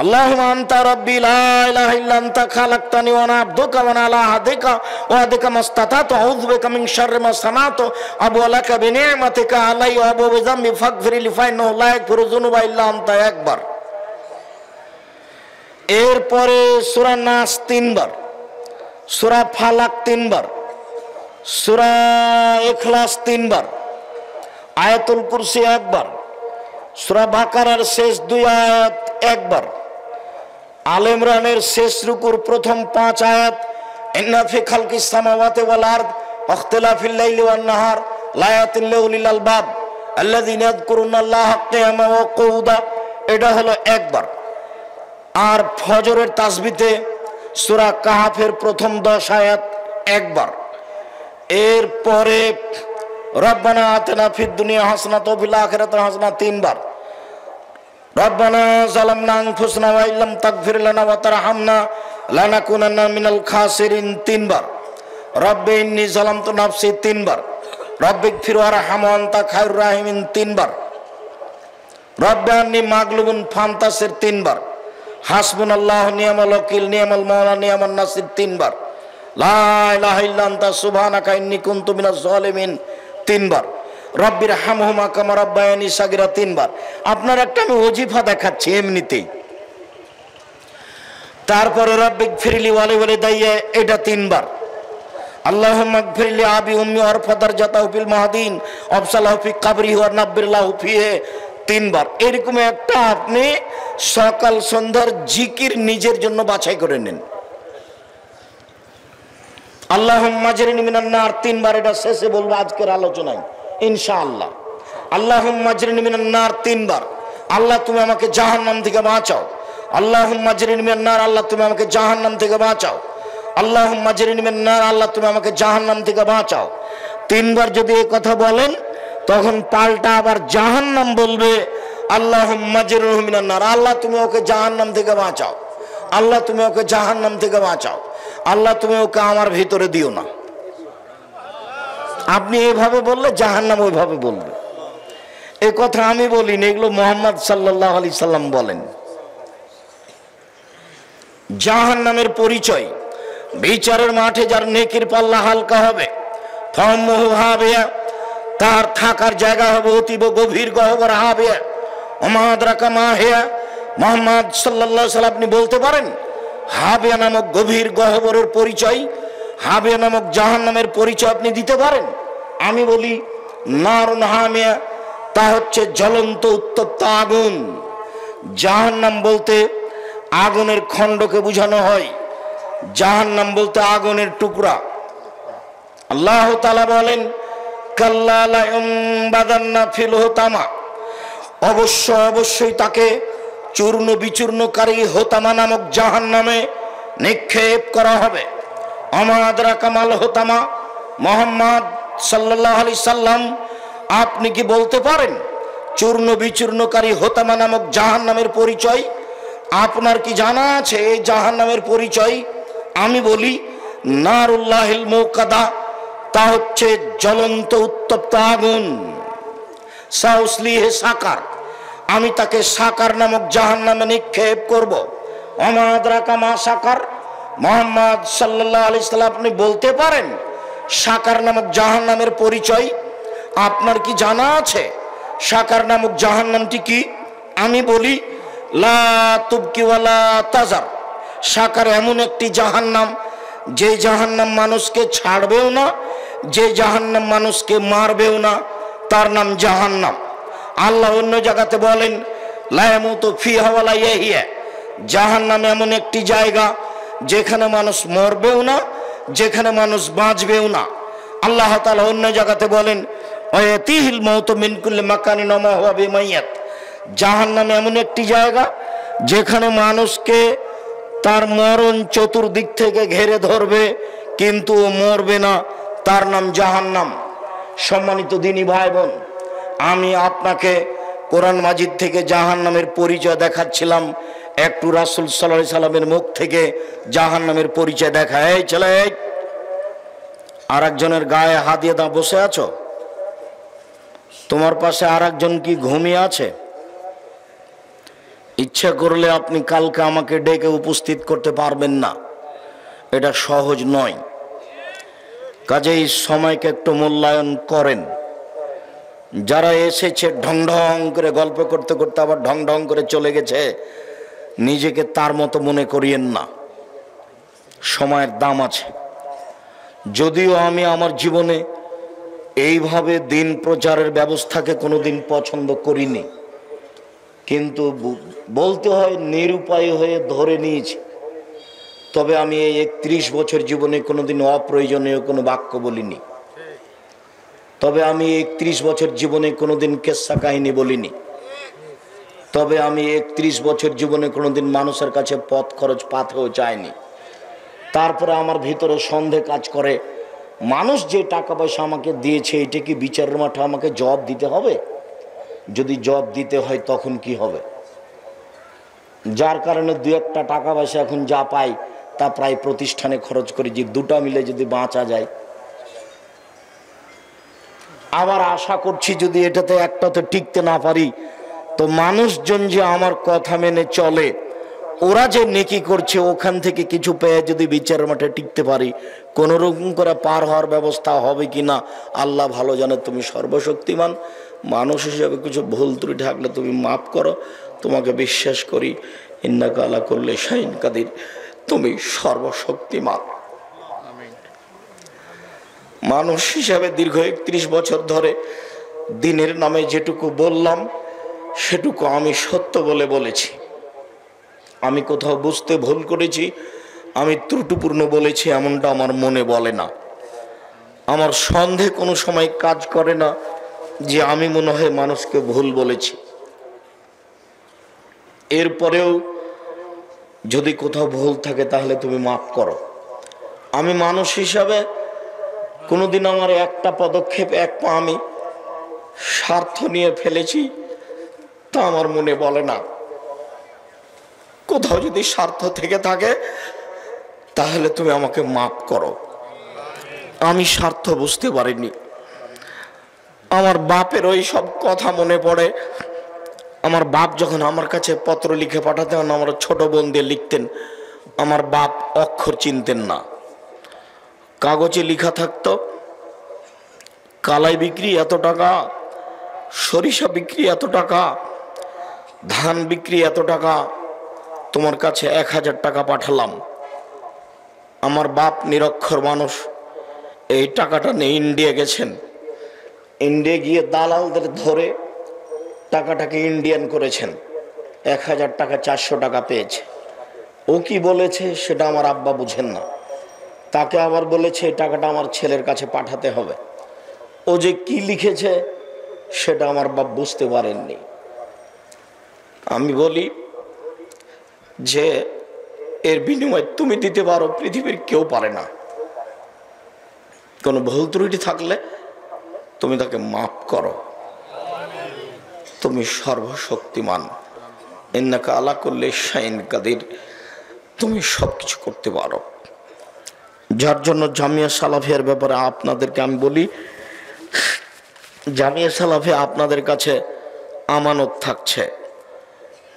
S1: আল্লাহুম্মা আনতা রাব্বি লা ইলাহা ইল্লা আনতা খালাকতানি ওয়া আনা আবদুকা ওয়া আলা আহদিকা ওয়া আহদিকা মাসতাতাতু আউযু বিকা মিন শাররি মা সানাতু আবু লাকা বিনি'মাতিকা আলাইয়া ওয়া আবু বিযামবি ফাগফিরলি ফা ইন্নাহু লা ইয়াগফিরু যুনুবা ইল্লা আনতা 1 বার। এরপরে সূরা নাস 3 বার, সূরা ফালাক 3 বার, সূরা ইখলাস 3 বার, আয়াতুল কুরসি 1 বার, সূরা বাকারার শেষ 2 আয়াত 1 বার, আলে ইমরানের শেষ রুকুর প্রথম 5 আয়াত, ইন্না ফি খালকিস সামাওয়াতি ওয়াল আরদ ওয়াখতিলাফিল লাইলি ওয়ান নাহার লায়াতিন লিউলিল আলবাব আল্লাযীনা ইয়াযকুরুনাল্লাহা কিয়ামান ওয়া কুউদা, এটা হলো 1 বার। আর ফজরের তাসবিতে সূরা কাহাফের প্রথম 10 আয়াত 1 বার। এরপরে রব্বানা আতিনা ফিদ দুনিয়া হাসানাতাও ওয়া ফিল আখিরাতি হাসানাতাও 3 বার। রব্বানা যালামনা আনফুসানা ওয়া ইল্লাম তাগফির লানা ওয়া তারহামনা লানাকুনান্না মিনাল খাসিরিন 3 বার। রব্বি ইন্নী যালামতু নাফসি 3 বার। রব্বিগফির ওয়ারহাম ওয়া আনতা খায়রুর রাহিমিন 3 বার। রব্বি আন্নী মাগলুবুন ফান্তাসির 3 বার, হাসবুনাল্লাহু নি'মাল ওয়াকিল নি'মাল মাওলা নি'মান নাসির 3 বার, লা ইলাহা ইল্লা আনতা সুবহানাকা ইন্নী কুনতু মিনাজ জালিমিন 3 বার, রব্বিরহামহুমা কামা রাব্বায়ানি সাগীরা 3 বার। আপনার একটা আমি ওজিফা দেখাচ্ছি এমনিতেই। তারপরে রব্বিগফিরলি ওয়ালিওয়ালিদাইয়া এটা 3 বার, আল্লাহুম্মা গফিরলি আবি উম্মি ওয়ারফা দারজাতাহু ফিল মাহদিন ওয়াবসালহু ফি কবরিহি ওয়া নাব্বিরলাহু ফিহি 3 বার। এরকম একটা আপনি সকাল সন্ধ্যার জিকির নিজের জন্য বাছাই করে নেন। আল্লাহুম্মা আজরিনি মিনান নার 3 বার, এটা শেষে বলবো আজকের আলোচনায় ইনশাআল্লাহ। আল্লাহুম্মা আজরিনি মিনান নার 3 বার, আল্লাহ তুমি আমাকে জাহান্নাম থেকে বাঁচাও। আল্লাহুম্মা আজরিনি মিনান নার, আল্লাহ তুমি আমাকে জাহান্নাম থেকে বাঁচাও। আল্লাহুম্মা আজরিনি মিনান নার, আল্লাহ তুমি আমাকে জাহান্নাম থেকে বাঁচাও। 3 বার যদি এই কথা বলেন তখন পাল্টা আবার জাহান্নাম বলবে আল্লাহুম্মা আজরিনি মিনান নার, আল্লাহ তুমি ওকে জাহান্নাম থেকে বাঁচাও। আল্লাহ তুমি ওকে জাহান্নাম থেকে বাঁচাও। আল্লাহ তুমি ওকে আমার ভিতরে দিও না। আপনি এইভাবে বললে জাহান্নাম ওইভাবে বলবে। এই কথা আমি বলিনি, এগুলো মুহাম্মদ সাল্লাল্লাহু আলাইহি সাল্লাম বলেন। জাহান্নামের পরিচয়, বিচারের মাঠে যার নেকির পাল্লা হালকা হবে, ফাম্মুহু হাবিয়া, তার থাকার জায়গা হবে অতীব গভীর গহ্বর হাবিয়া। ওমা আদরাকা মা হিয়া, মুহাম্মদ সাল্লাল্লাহু আলাইহি সাল্লাম আপনি বলতে পারেন হাবিয়া নামক গভীর গহ্বরের পরিচয়, হাবিয়া নামক জাহান্নামের পরিচয় আপনি দিতে পারেন? আমি বলি নারুন হামিয়া, তা হচ্ছে জ্বলন্ত উত্তপ্ত আগুন। জাহান্নাম বলতে আগুনের খণ্ডকে বোঝানো হয়, জাহান্নাম বলতে আগুনের টুকরা। আল্লাহ তাআলা বলেন কাল্লা লা ইউনবাযান্না ফিল হুতামা, অবশ্যই তাকে চূর্ণ বিচূর্ণকারী হোতামা নামক জাহান্নামে নিক্ষেপ করা হবে। ওমা আদরাকা মাল হোতামা, মুহাম্মদ সাল্লাল্লাহু আলাইহি সাল্লাম আপনি কি বলতে পারেন চূর্ণ বিচূর্ণকারী হোতামা নামক জাহান্নামের পরিচয়? আপনার কি জানা আছে এই জাহান্নামের পরিচয়? আমি বলি নারুল্লাহিল মুকাদা, তা হচ্ছে জ্বলন্ত উত্তপ্ত আগুন। সাউসলিহে সাকার, আমি তাকে সাকার নামক জাহান্নামে নিক্ষেপ করব। ওমা আদরাকা মা সাকার, মুহাম্মদ সাল্লাল্লাহু আলাইহি সাল্লাম আপনি বলতে পারেন সাকার নামক জাহান্নামের পরিচয়? আপনার কি জানা আছে সাকার নামক জাহান্নামটি কি? আমি বলি লা তুবকি ওয়ালা তাজার, সাকার এমন একটি জাহান্নাম যে জাহান্নাম মানুষকে ছাড়বেও না, যে জাহান্নাম মানুষকে মারবেও না, তার নাম জাহান্নাম। আল্লাহ অন্য জায়গাতে বলেন লা ইয়ামুতু ফিহা ওয়ালা ইয়াহইয়া, জাহান্নাম এমন একটি জায়গা যেখানে মানুষ মরবেও না, যেখানে মানুষ বাঁচবেও না। আল্লাহ তাআলা অন্য জায়গাতে বলেন ওয়াতিহিল মাউতু মিন কুল্লি মাকানিন ওয়া মা হুয়া বিমাইয়াত, জাহান্নাম এমন একটি জায়গা যেখানে মানুষকে তার মরণ চতুর্দিক থেকে ঘিরে ধরবে কিন্তু মরবে না, তার নাম জাহান্নাম। সম্মানিত দিনী ভাই বোন, আমি আপনাকে কোরআন মাজিদ থেকে জাহান্নামের পরিচয় দেখাচ্ছিলাম, একটু রাসূল সাল্লাল্লাহু আলাইহি সাল্লামের মুখ থেকে জাহান্নামের পরিচয় দেখা। এই ছেলে, আরেকজনের গায়ে হাত দিয়ে দাও, বসে আছো? তোমার পাশে আরেকজন কি ঘুমিয়ে আছে? ইচ্ছা করলে আপনি কালকে আমাকে ডেকে উপস্থিত করতে পারবেন না, এটা সহজ নয়। কাজেই সময়কে একটু মূল্যায়ন করেন। যারা এসেছে ঢং ঢং করে গল্প করতে করতে আবার ঢং ঢং করে চলে গেছে, নিজেকে তার মতো মনে করিয়েন না, সময়ের দাম আছে। যদিও আমি আমার জীবনে এইভাবে দিন প্রচারের ব্যবস্থাকে কোনোদিন পছন্দ করিনি, কিন্তু বলতে হয় নিরুপায় হয়ে ধরে নিয়েছি। তবে আমি এই 31 বছর জীবনে কোনোদিন অপ্রয়োজনীয় কোনো বাক্য বলিনি। তবে আমি 31 বছর জীবনে কোনোদিন কেচ্ছা কাহিনী বলিনি। তবে আমি 31 বছর জীবনে কোনোদিন মানুষের কাছে পথ খরচ পাতেও চাইনি। তারপরে আমার ভিতরে সন্দেহ কাজ করে, মানুষ যে টাকা পয়সা আমাকে দিয়েছে এটা কি বিচারের মাঠে আমাকে জবাব দিতে হবে? যদি জবাব দিতে হয় তখন কি হবে? যার কারণে দু একটা টাকা পয়সা এখন যা পাই তা প্রায় প্রতিষ্ঠানে খরচ করি, যে দুটা মিলে যদি বাঁচা যায়। আবার আশা করছি যদি এটাতে একটাতে টিকতে না পারি তো মানুষজন যে আমার কথা মেনে চলে, ওরা যে নেকি করছে ওখান থেকে কিছু পেয়ে যদি বিচারের মাঠে টিকতে পারি, কোন রকম করে পার হওয়ার ব্যবস্থা হবে কিনা আল্লাহ ভালো জানে। তুমি সর্বশক্তিমান, মানুষ হিসেবে কিছু ভুল ত্রুটি থাকলে তুমি মাফ করো। তোমাকে বিশ্বাস করি, ইন্নাকা আলা কুল্লি শাইইন কাদির, তুমি সর্বশক্তিমান। মানুষ হিসাবে দীর্ঘ 31 বছর ধরে দিনের নামে যেটুকু বললাম সেটুকু আমি সত্য বলে বলেছি। আমি কোথাও বুঝতে ভুল করেছি, আমি ত্রুটিপূর্ণ বলেছি এমনটা আমার মনে বলে না। আমার সন্দেহ কোনো সময় কাজ করে না যে আমি মনে হয় মানুষকে ভুল বলেছি। এরপরেও যদি কোথাও ভুল থাকে তাহলে তুমি মাফ করো। আমি মানুষ হিসাবে কোনোদিন আমার একটা পদক্ষেপ, এক পা আমি স্বার্থ নিয়ে ফেলেছি তা আমার মনে বলে না। কোথাও যদি স্বার্থ থেকে থাকে তাহলে তুমি আমাকে মাফ করো। আমি স্বার্থ বুঝতে পারিনি। আমার বাপের ওই সব কথা মনে পড়ে। আমার বাপ যখন আমার কাছে পত্র লিখে পাঠাতেন, আমার ছোট বোন দিয়ে লিখতেন, আমার বাপ অক্ষর চিনতেন না। কাগজে লেখা থাকতো কালাই বিক্রি এত টাকা, সরিষা বিক্রি এত টাকা, ধান বিক্রি এত টাকা, তোমার কাছে 1000 টাকা পাঠালাম। আমার বাপ নিরক্ষর মানুষ, এই টাকাটা নিয়ে ইন্ডিয়া গেছেন। ইন্ডিয়া গিয়ে দালালদের ধরে টাকাটাকে ইন্ডিয়ান করেছেন। 1000 টাকা 400 টাকা পেয়েছে। ও কি বলেছে সেটা আমার আব্বা বুঝেন না। তাকে আবার বলেছে এই টাকাটা আমার ছেলের কাছে পাঠাতে হবে। ও যে কি লিখেছে সেটা আমার বাপ বুঝতে পারেননি। আমি বলি যে এর বিনিময়ে তুমি দিতে পারো, পৃথিবীর কেউ পারে না। কোনো ভুল ত্রুটি থাকলে তুমি তাকে মাফ করো। তুমি সর্বশক্তিমান, ইন্নাকা আলা কুল্লি শাইইন কাদির, তুমি সবকিছু করতে পারো। যার জন্য জামিয়া সালাফিয়ার ব্যাপারে আপনাদেরকে আমি বলি, জামিয়া সালাফিয়া আপনাদের কাছে আমানত থাকছে।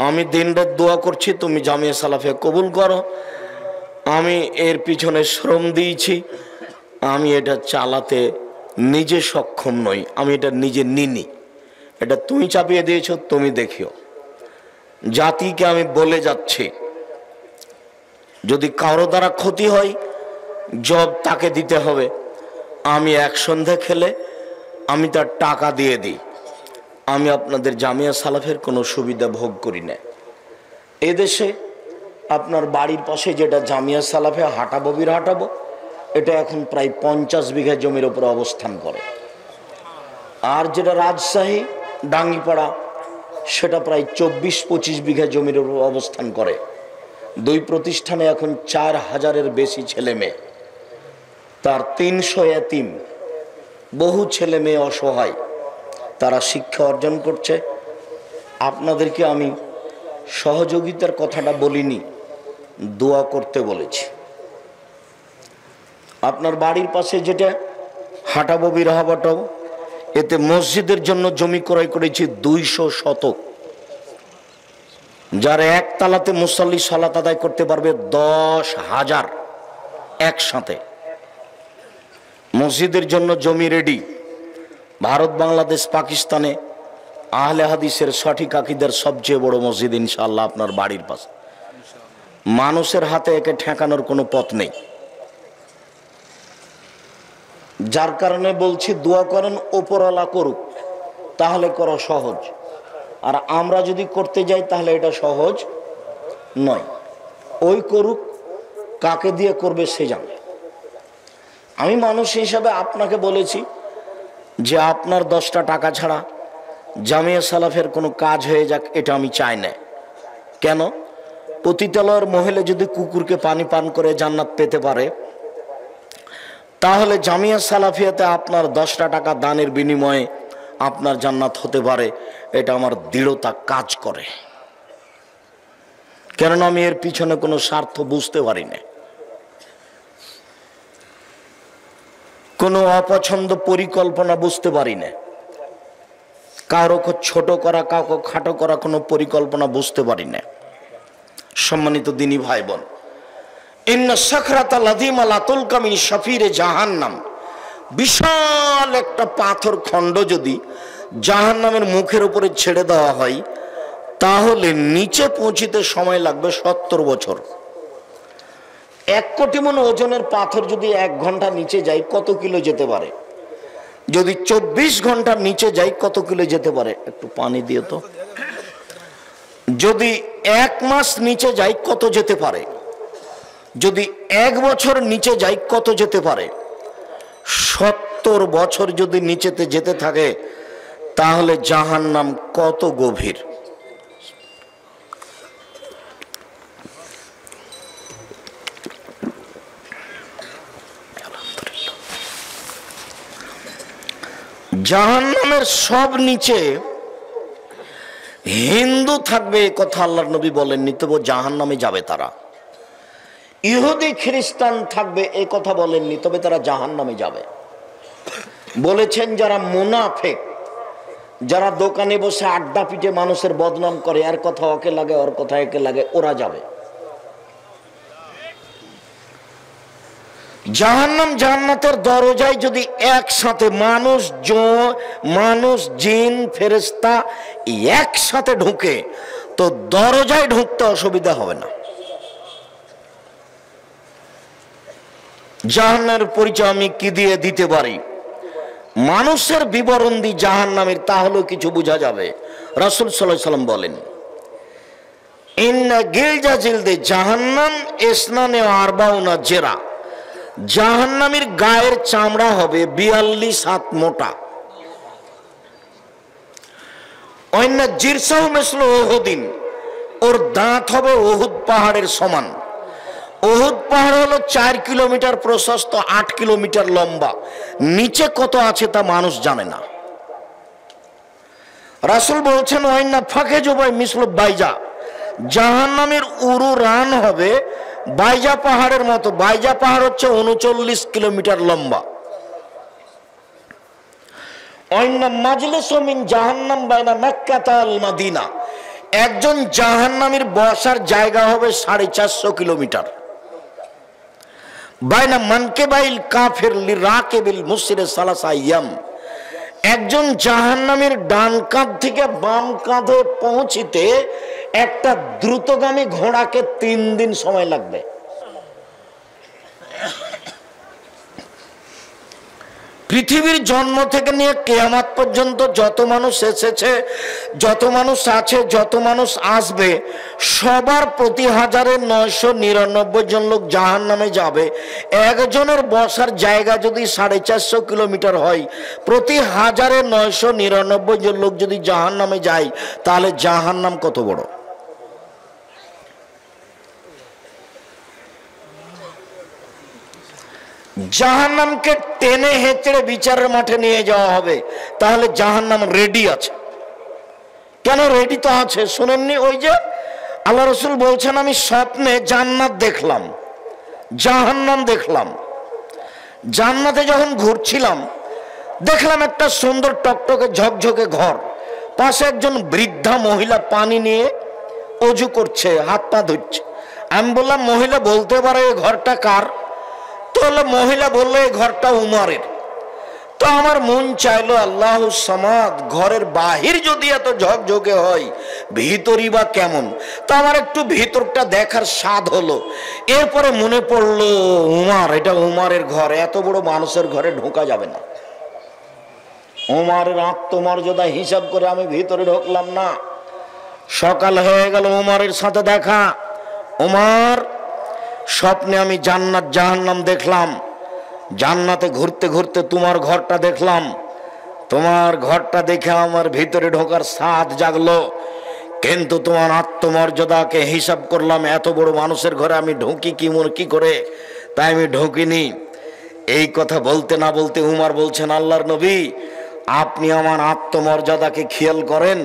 S1: আমি দিনরাত দোয়া করছি তুমি জামিয়া সালাফিয়া কবুল করো। আমি এর পিছনে শ্রম দিয়েছি, আমি এটা চালাতে নিজে সক্ষম নই, আমি এটা নিজে নিনি। এটা তুমি চাপিয়ে দিয়েছো, তুমি দেখিও। জাতিকে আমি বলে যাচ্ছি, যদি কারো দ্বারা ক্ষতি হয় জব তাকে দিতে হবে। আমি এক সন্ধে খেলে আমি তার টাকা দিয়ে দিই। আমি আপনাদের জামিয়া সালাফের কোনো সুবিধা ভোগ করি না। এদেশে আপনার বাড়ির পাশে যেটা জামিয়া সালাফে হাঁটাববির হাঁটাবো, এটা এখন প্রায় 50 বিঘা জমির উপর অবস্থান করে। আর যেটা রাজশাহী ডাঙ্গিপাড়া, সেটা প্রায় 24-25 বিঘা জমির উপর অবস্থান করে। দুই প্রতিষ্ঠানে এখন 4000-এর বেশি ছেলে মেয়ে, তার 300 এতিম, বহু ছেলে মেয়ে অসহায়, তারা শিক্ষা অর্জন করছে। আপনাদেরকে আমি সহযোগিতার কথাটা বলিনি, দোয়া করতে বলেছি। আপনার বাড়ির পাশে যেটা হাঁটাবো বিরাহাবাটাও, এতে মসজিদের জন্য জমি ক্রয় করেছি 200 শতক। যার একতলাতে মুসল্লি সালাত আদায় করতে পারবে 10,000 একসাথে। মসজিদের জন্য জমি রেডি। ভারত, বাংলাদেশ, পাকিস্তানে আহলে হাদিসের সঠিক আকীদার সবচেয়ে বড় মসজিদ ইনশাআল্লাহ আপনার বাড়ির পাশে। মানুষের হাতে একে ঠেকানোর কোনো পথ নেই। যার কারণে বলছি দোয়া করেন ওপরওয়ালা করুক, তাহলে করা সহজ। আর আমরা যদি করতে যাই তাহলে এটা সহজ নয়। ওই করুক, কাকে দিয়ে করবে সে জানে। আমি মানুষ হিসাবে আপনাকে বলেছি যে আপনার 10টা টাকা ছাড়া জামিয়া সালাফের কোনো কাজ হয়ে যাক, এটা আমি চাই না। কেন? পতিতালয়ের মহিলা যদি কুকুরকে পানি পান করে জান্নাত পেতে পারে, তাহলে জামিয়া সালাফিয়াতে আপনার 10টা টাকা দানের বিনিময়ে আপনার জান্নাত হতে পারে। এটা আমার দৃঢ়তা কাজ করে, কেননা আমি এর পিছনে কোনো স্বার্থ বুঝতে পারি না। কোনো অপছন্দ পরিকল্পনা বুঝতে পারি না। কাউকে ছোট করা, কাউকে খাটো করা কোনো পরিকল্পনা বুঝতে পারি না। সম্মানিত দিনী ভাই বোন, ইন্না সাখরাতা লাযীমা লা তুলকা মিন শাফিরে জাহান্নাম, বিশাল একটা পাথর খণ্ড যদি জাহান্নামের মুখের উপরে ছেড়ে দেওয়া হয় তাহলে নিচে পৌঁছিতে সময় লাগবে 70 বছর। 1 কোটি মণ ওজনের পাথর যদি 1 ঘন্টা নিচে যায় কত কিলো যেতে পারে? যদি 24 ঘন্টা নিচে যায় কত কিলো যেতে পারে? একটু পানি দিও তো। যদি 1 মাস নিচে যায় কত যেতে পারে? যদি 1 বছর নিচে যায় কত যেতে পারে? 70 বছর যদি নিচেতে যেতে থাকে তাহলে জাহান্নাম কত গভীর। জাহান্নামের সব নিচে হিন্দু থাকবে এ কথা আল্লাহর নবী বলেননি, তবু জাহান্নামে যাবে তারা। ইহুদি খ্রিস্টান থাকবে এ কথা বলেননি, তবে তারা জাহান্নামে যাবে। বলেছেন যারা মুনাফিক, যারা দোকানে বসে আড্ডা পিটে মানুষের বদনাম করে, এর কথা ওকে লাগে ওর কথা একে লাগে, ওরা যাবে। জাহান্নাম জান্নাতের দরজায় যদি একসাথে মানুষ জিন ফেরেশতা একসাথে ঢুকে তো দরজায় ঢুকতে অসুবিধা হবে না। জাহান্নামের পরিচয় আমি কি দিয়ে দিতে পারি? মানুষের বিবরণ দি জাহান্নামের, তাহলেও কিছু বোঝা যাবে। রাসূল সাল্লাল্লাহু আলাইহি ওয়াসাল্লাম বলেন, ইন্না গিলজা জিলদে জাহান্নাম ইসনানে আরবাউনা জেরা, জাহান্নামের গায়ের চামড়া হবে 42 হাত মোটা। অন্য জিরসাউ মিসলু উহুদিন, ওর দাঁত হবে উহুদ পাহাড়ের সমান। উহুদ পাহাড় হলো 4 কিলোমিটার প্রশস্ত, 8 কিলোমিটার লম্বা। নিচে কত আছে তা মানুষ জানে না। রাসূল বলছেন ওয়াইন্না ফাকে জবাই মিসলু বাইজা, জাহান্নামের উরু রান হবে বাইজা পাহাড়ের মতো। বাইজা পাহাড় হচ্ছে 39 কিলোমিটার লম্বা। ওয়াইন্না মাজলিসু মিন জাহান্নাম বাইনা মক্কা আল মদিনা, একজন জাহান্নামীর বসার জায়গা হবে 450 কিলোমিটার। বাইনা মানকেবাইল কাফির লিরাকিবিল মুসির সালাসা আইয়াম, একজন জাহান্নামীর ডান কাঁধ থেকে বাম কাঁধে পৌঁছিতে একটা দ্রুতগামী ঘোড়াকে 3 দিন সময় লাগবে। পৃথিবীর জন্ম থেকে নিয়ে কিয়ামত পর্যন্ত যত মানুষ এসেছে, যত মানুষ আছে, যত মানুষ আসবে, সবার প্রতি 1999 জন লোক জাহান্নামে যাবে। একজনের বসার জায়গা যদি 450 কিলোমিটার হয়, প্রতি 1999 জন লোক যদি জাহান্নামে যায়, তাহলে জাহান্নাম কত বড়। জাহান্নামকে টেনে হেঁচড়ে বিচারের মাঠে নিয়ে যাওয়া হবে, তাহলে জাহান্নাম রেডি আছে। কেন রেডি তো আছে? শুনেননি? ওই যে আল্লাহ রাসূল বলছেন, আমি স্বপ্নে জান্নাত দেখলাম, জাহান্নাম দেখলাম। জান্নাতে যখন ঘুরছিলাম দেখলাম একটা সুন্দর টকটকে ঝকঝকে ঘর, পাশে একজন বৃদ্ধা মহিলা পানি নিয়ে অজু করছে, হাত পা ধুচ্ছে। আমি বললাম, মহিলা বলতে পারে এই ঘরটা কার? তো মহিলা বললো এই ঘরটা উমরের। তো আমার মন চাইলো আল্লাহু সামাদ, ঘরের বাহির যদি এত ঝকঝকে হয় ভিতরই বা কেমন। তো আমার একটু ভিতরটা দেখার স্বাদ হলো। এরপরে মনে পড়লো উমর, এটা উমরের ঘর, এত বড় মানুষের ঘরে ঢোকা যাবে না। উমরের আত্মমর্যাদা হিসাব করে আমি ভিতরে ঢুকলাম না। সকাল হয়ে গেল, উমরের সাথে দেখা। উমর, স্বপ্নে আমি জান্নাত জাহান্নাম দেখলাম, জান্নাতে ঘুরতে ঘুরতে তোমার ঘরটা দেখলাম। তোমার ঘরটা দেখে আমার ভিতরে ঢোকার স্বাদ জাগলো, কিন্তু তোমার আত্মমর্যাদাকে হিসাব করলাম, এত বড় মানুষের ঘরে আমি ঢুকি কি করে, তাই আমি ঢুকিনি। এই কথা বলতে না বলতে উমর বলছেন, আল্লাহর নবী আপনি আমার আত্মমর্যাদাকে খেয়াল করেন।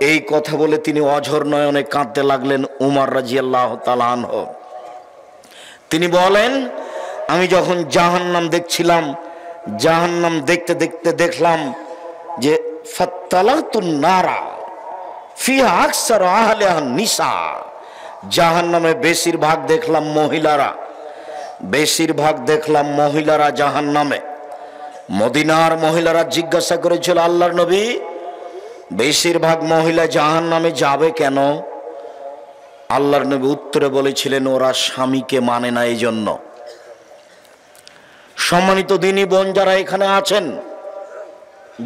S1: এই কথা বলে তিনি অঝর নয়নে কাঁদতে লাগলেন। উমর রাদিয়াল্লাহু তাআলা আনহু তিনি বলেন, আমি যখন জাহান্নাম দেখছিলাম, জাহান্নাম দেখতে দেখতে দেখলাম যে ফাত্তালাতুন নারা ফিহা আকসার আহলিহা নিসা, জাহান্নামে বেশিরভাগ দেখলাম মহিলারা, বেশিরভাগ দেখলাম মহিলারা জাহান্নামে। মদিনার মহিলারা জিজ্ঞাসা করেছিল, আল্লাহর নবী বেশিরভাগ মহিলা জাহান্নামে যাবে কেন? আল্লাহর নবী উত্তরে বলেছিলেন, ওরা স্বামীকে মানে না এই জন্য। সম্মানিত দিনী বোন যারা এখানে আছেন,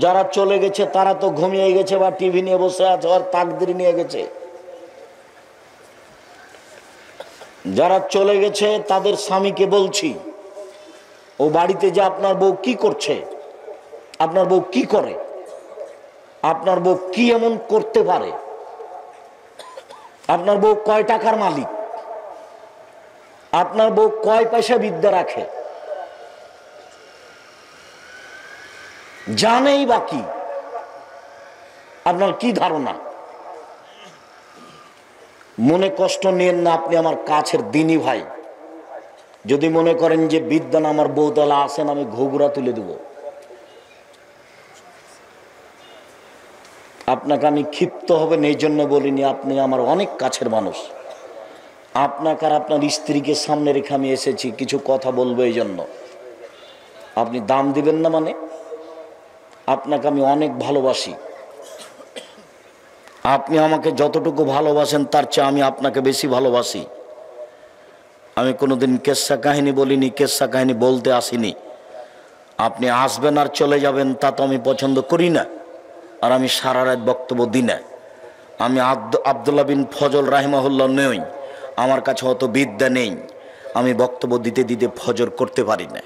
S1: যারা চলে গেছে তারা তো ঘুমিয়ে গেছে বা টিভি নিয়ে বসে আছে আর তাকদির নিয়ে গেছে। যারা চলে গেছে তাদের স্বামীকে বলছি, ও বাড়িতে যে আপনার বউ কি করছে, আপনার বউ কি করে, আপনার বউ কি এমন করতে পারে, আপনার বউ কয় টাকার মালিক, আপনার বউ কয় পয়সা বিদ্যা রাখে, জানেই বাকি, আপনার কি ধারণা? মনে কষ্ট নিয়েন না, আপনি আমার কাছের দিনী ভাই। যদি মনে করেন যে বিদ্যান আমার বউতলা আসেন, আমি ঘুঘুরা তুলে দেব, আপনাকে আমি ক্ষিপ্ত হবেন এই জন্য বলিনি, আপনি আমার অনেক কাছের মানুষ। আপনাকে আর আপনার স্ত্রীকে সামনে রেখে আমি এসেছি, কিছু কথা বলবো এই জন্য। আপনি দাম দিবেন না মানে? আপনাকে আমি অনেক ভালোবাসি, আপনি আমাকে যতটুকু ভালোবাসেন তার চেয়ে আমি আপনাকে বেশি ভালোবাসি। আমি কোনোদিন কেচ্ছা কাহিনী বলিনি, কেচ্ছা কাহিনী বলতে আসিনি। আপনি আসবেন আর চলে যাবেন তা তো আমি পছন্দ করি না, আর আমি সারা রাত বক্তব্য দিই না। আমি আব্দুল্লাহ বিন ফজল রাহিমাহুল্লাহ নই, আমার কাছে অত বিদ্যা নেই, আমি বক্তব্য দিতে দিতে ফজর করতে পারি না।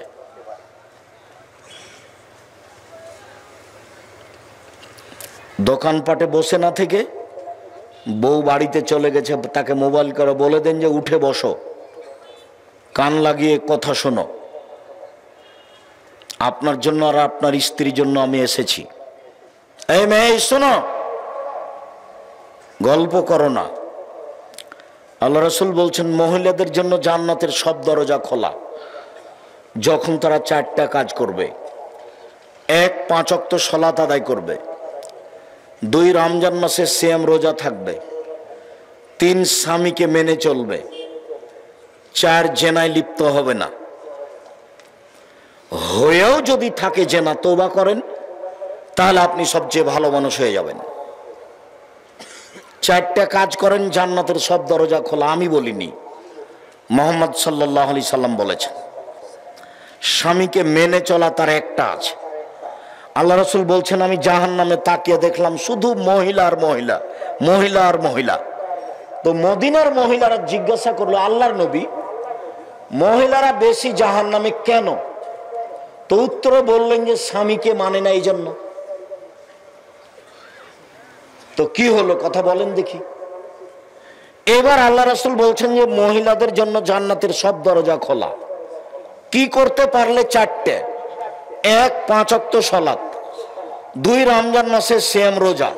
S1: দোকানপাটে বসে না থেকে বউ বাড়িতে চলে গেছে, তাকে মোবাইল করে বলে দেন যে উঠে বসো, কান লাগিয়ে কথা শোনো, আপনার জন্য আর আপনার স্ত্রীর জন্য আমি এসেছি। এই মেয়ে শোনো, গল্প করো না। আল্লাহ রাসূল বলছেন মহিলাদের জন্য জান্নাতের সব দরজা খোলা, যখন তারা 4টা কাজ করবে। 1, 5 ওয়াক্ত সালাত আদায় করবে। 2, রমজান মাসে সিয়াম রোজা থাকবে। 3, স্বামীকে মেনে চলবে। 4, জেনায় লিপ্ত হবে না। হয়েও যদি থাকে জেনা, তওবা করেন, তাহলে আপনি সবচেয়ে ভালো মানুষ হয়ে যাবেন। 4টা কাজ করেন, জান্নাতের সব দরজা খোলা। আমি বলিনি, মুহাম্মদ সাল্লাল্লাহু আলাইহি সাল্লাম বলেছেন। স্বামীকে মেনে চলা তার একটা আছে। আল্লাহ রাসূল বলছেন আমি জাহান্নামে তাকিয়ে দেখলাম শুধু মহিলা আর মহিলা, মহিলা আর মহিলা। তো মদিনার মহিলারা জিজ্ঞাসা করলো, আল্লাহর নবী মহিলারা বেশি জাহান্নামে কেন? তো উত্তরে বললেন যে স্বামীকে মানে না এই জন্য। তো কি হলো কথা বলেন দেখি। এবার আল্লাহ রাসূল বলছেন যে মহিলাদের জন্য জান্নাতের সব দরজা খোলা। কি করতে পারলে? 4টে। 1, 5 ওয়াক্ত সালাত। 2, রমজান মাসে সিয়াম রোজা।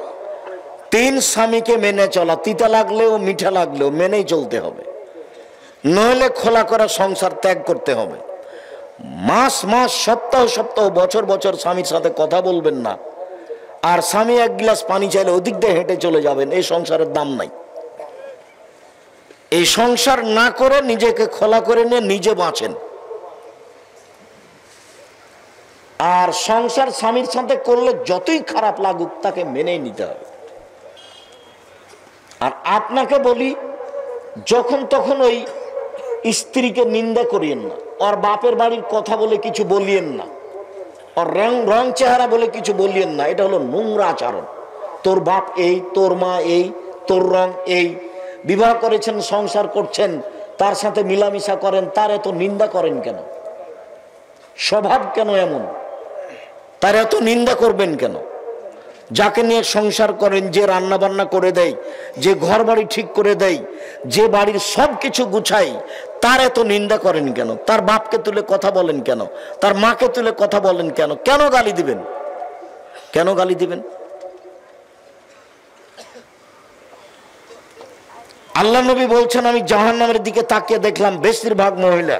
S1: 3, স্বামীকে মেনে চলা, তিতা লাগলেও মিঠা লাগলেও মেনেই চলতে হবে, নইলে খোলা করা সংসার ত্যাগ করতে হবে। মাস মাস, সপ্তাহ সপ্তাহ, বছর বছর স্বামীর সাথে কথা বলবেন না, আর স্বামী 1 গ্লাস পানি চাইলে ওদিক দিয়ে হেঁটে চলে যাবেন, এই সংসারের দাম নাই। এই সংসার না করে নিজেকে খোলা করে নিয়ে নিজে বাঁচেন। আর সংসার স্বামীর সাথে করলে যতই খারাপ লাগুক তাকে মেনেই নিতে হবে। আর আপনাকে বলি, যখন তখন ওই স্ত্রীকে নিন্দা করিয়েন না, ওর বাপের বাড়ির কথা বলে কিছু বলিয়েন না, ওর রং চেহারা বলে কিছু বলিয়েন না। এটা হলো নোংরা আচরণ। তোর বাপ এই, তোর মা এই, তোর রং এই। বিবাহ করেছেন, সংসার করছেন, তার সাথে মিলামিশা করেন, তার এত নিন্দা করেন কেন? স্বভাব কেন এমন? তার এত নিন্দা করবেন কেন? যাকে নিয়ে সংসার করেন, যে রান্না বান্না করে দেয়, যে ঘর বাড়ি ঠিক করে দেয়, যে বাড়ির সব কিছু গুছাই, তার এত নিন্দা করেন কেন? তার বাপকে তুলে কথা বলেন কেন? তার মাকে তুলে কথা বলেন কেন? কেন গালি দিবেন? কেন গালি দিবেন? আল্লাহ নবী বলছেন আমি জাহান্নামের দিকে তাকিয়ে দেখলাম বেশিরভাগ মহিলা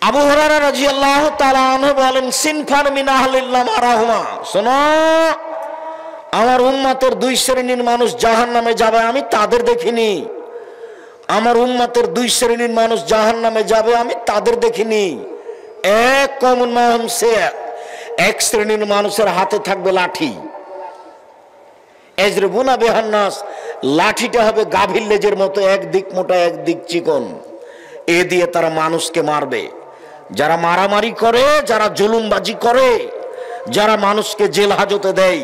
S1: আবু হুরায়রা রাদিয়াল্লাহু তাআলা আনহু বলেন, সিনফান মিন আহলিল নামারাহুমা, শোনো আমার উম্মতের দুই শ্রেণীর মানুষ জাহান্নামে যাবে, আমি তাদের দেখিনি। আমার উম্মতের দুই শ্রেণীর মানুষ জাহান্নামে যাবে, আমি তাদের দেখিনি। এক কওমুন মাহুম সিয়াক, এক শ্রেণীর মানুষের হাতে থাকবে লাঠি, এজরিবুনা বিহান নাস, লাঠিটা হবে গাভীর লেজের মতো, একদিক মোটা একদিক চিকন, এ দিয়ে তারা মানুষকে মারবে। যারা মারামারি করে, যারা জুলুমবাজি করে, যারা মানুষকে জেল হাজতে দেয়,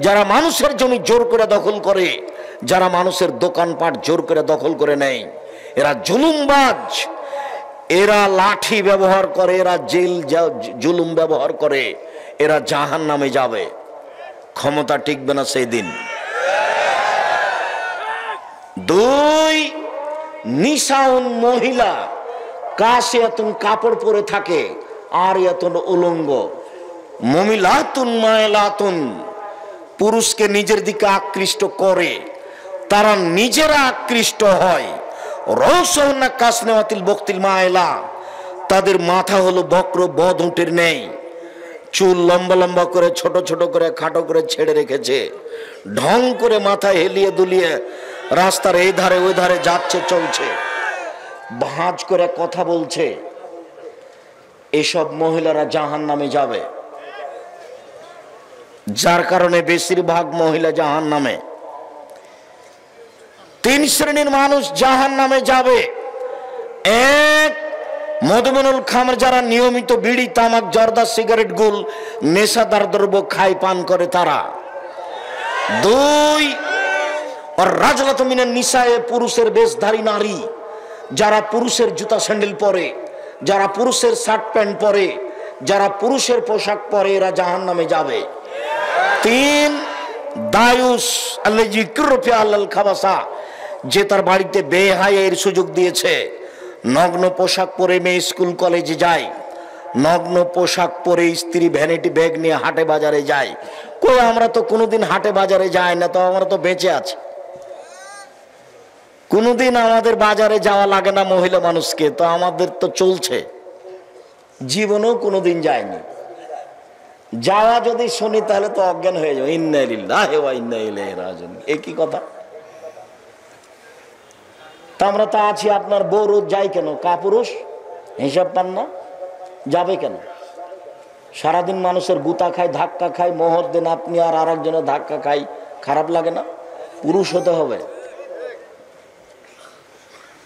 S1: যারা মানুষের জমি জোর করে দখল করে, যারা মানুষের দোকানপাট জোর করে দখল করে নেয়, এরা জুলুমবাজ, এরা লাঠি ব্যবহার করে, এরা জেল জুলুম ব্যবহার করে, এরা জাহান্নামে যাবে, ক্ষমতা টিকবে না সেই দিন। দুই, নিসাউন মহিলা, কাসিয়াতুন কাপড় পরে থাকে, আর ইয়াতুন উলঙ্গ, মুমিলাতুন মাইলাতুন, পুরুষকে নিজের দিকে আকৃষ্ট করে, তারা নিজেরা আকৃষ্ট হয়। রৌসুন্না কাসনাতিল বক্তিল মাইলা, তাদের মাথা হলো বক্র বদ উটের নেই, চুল লম্বা লম্বা করে ছোট ছোট করে খাটো করে ছেড়ে রেখেছে, ঢং করে মাথা হেলিয়ে দুলিয়ে রাস্তার এই ধারে ওই ধারে যাচ্ছে চলছে, ভাঁজ করে কথা বলছে। এসব মহিলারা জাহান্নামে যাবে, যার কারণে বেশিরভাগ মহিলা জাহান্নামে। তিন শ্রেণীর মানুষ জাহান্নামে যাবে। এক, মদমিনুল খামর, যারা নিয়মিত বিড়ি তামাক জর্দা সিগারেট গুল নেশাদার দ্রব্য খায় পান করে তারা। দুই, আর রাজলাতু মিনান নিসায়ে, পুরুষের বেশধারী নারী, যারা পুরুষের জুতা স্যান্ডেল পরে, যারা পুরুষের শার্ট প্যান্ট পরে, যারা পুরুষের পোশাক পরে, এরা জাহান্নামে যাবে। তিন, দায়ুস আল্লাযী কুরফি আলাল খাবাসা, যে তার বাড়িতে বেহায়ার সুযোগ দিয়েছে, নগ্ন পোশাক পরে মেয়ে স্কুল কলেজে যায়, নগ্ন পোশাক পরে স্ত্রী ভ্যানিটি ব্যাগ নিয়ে হাটে বাজারে যায়। কই আমরা তো কোনোদিন হাটে বাজারে যাই না, তো আমরা তো বেঁচে আছি, কোনোদিন আমাদের বাজারে যাওয়া লাগে না মহিলা মানুষকে, তো আমাদের তো চলছে, জীবনেও কোনোদিন যায়নি। যাওয়া যদি শুনি তাহলে তো অজ্ঞান হয়ে যাবে। ইন্না লিল্লাহি ওয়া ইন্না ইলাইহি রাজিউন, একই কথা। তা আমরা তো আছি, আপনার বউ রোজ যায় কেন? কাপুরুষ হিসাব পান না, যাবে কেন? সারাদিন মানুষের গুতা খায়, ধাক্কা খায়, মোহর দেন আপনি আর আরেকজনের ধাক্কা খাই, খারাপ লাগে না? পুরুষ হতে হবে।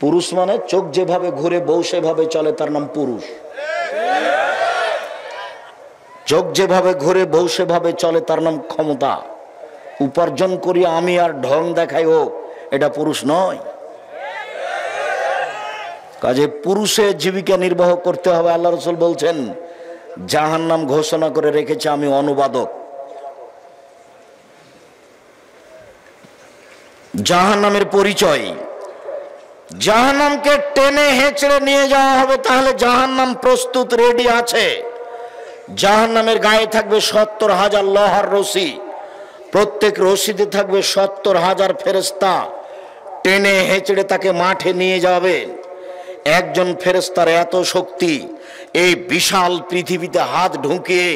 S1: পুরুষ মানে চোখ যেভাবে ঘুরে বউ সেভাবে চলে, তার নাম পুরুষ। চোখ যেভাবে ঘুরে বউ সেভাবে চলে, তার নাম ক্ষমতা। উপার্জন করি আমি আর ঢং দেখাই ও, এটা পুরুষ নয়। কাজে পুরুষের জীবিকা নির্বাহ করতে হবে। আল্লাহ রাসূল বলছেন, জাহান্নাম ঘোষণা করে রেখেছে আমি অনুবাদক। জাহান্নামের পরিচয়, জাহান্নামকে টেনে হেঁচড়ে নিয়ে যাওয়া হবে, তাহলে জাহান্নাম প্রস্তুত রেডি আছে। জাহান্নামের গায়ে থাকবে ৭০,০০০ লোহার রশি, প্রত্যেক রশিতে থাকবে ৭০,০০০ ফেরেশতা, টেনে হেঁচড়ে তাকে মাঠে নিয়ে যাবে। একজন ফেরেশতার এত শক্তি, এই বিশাল পৃথিবীতে হাত ঢুকিয়ে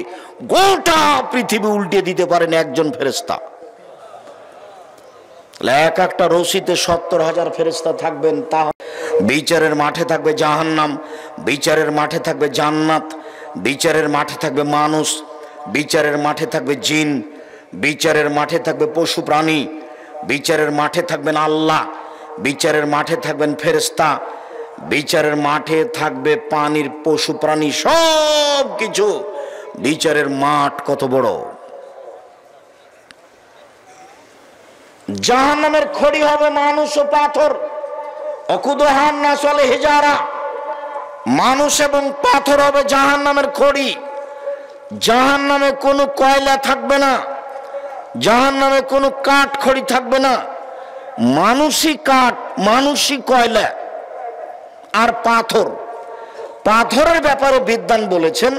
S1: গোটা পৃথিবী উল্টে দিতে পারেন একজন ফেরেশতা। এক একটা রশিতে ৭০,০০০ ফেরেশতা থাকবেন। তা বিচারের মাঠে থাকবে জাহান্নাম, বিচারের মাঠে থাকবে জান্নাত, বিচারের মাঠে থাকবে মানুষ, বিচারের মাঠে থাকবে জিন, বিচারের মাঠে থাকবে পশু প্রাণী, বিচারের মাঠে থাকবেন আল্লাহ, বিচারের মাঠে থাকবেন ফেরেশতা, বিচারের মাঠে থাকবে পানির পশু প্রাণী, সব কিছু। বিচারের মাঠ কত বড়! জাহান্নামের খড়ি হবে মানুষ ও পাথর, অকুদহান না চলে হিজারা, মানুষ এবং পাথর হবে জাহান্নামের খড়ি। জাহান্নামে কোনো কয়লা থাকবে না, জাহান্নামে কোনো কাঠ খড়ি থাকবে না, মানুষই কাঠ, মানুষই কয়লা আর পাথর। পাথরের ব্যাপারে বিদ্বান বলেছেন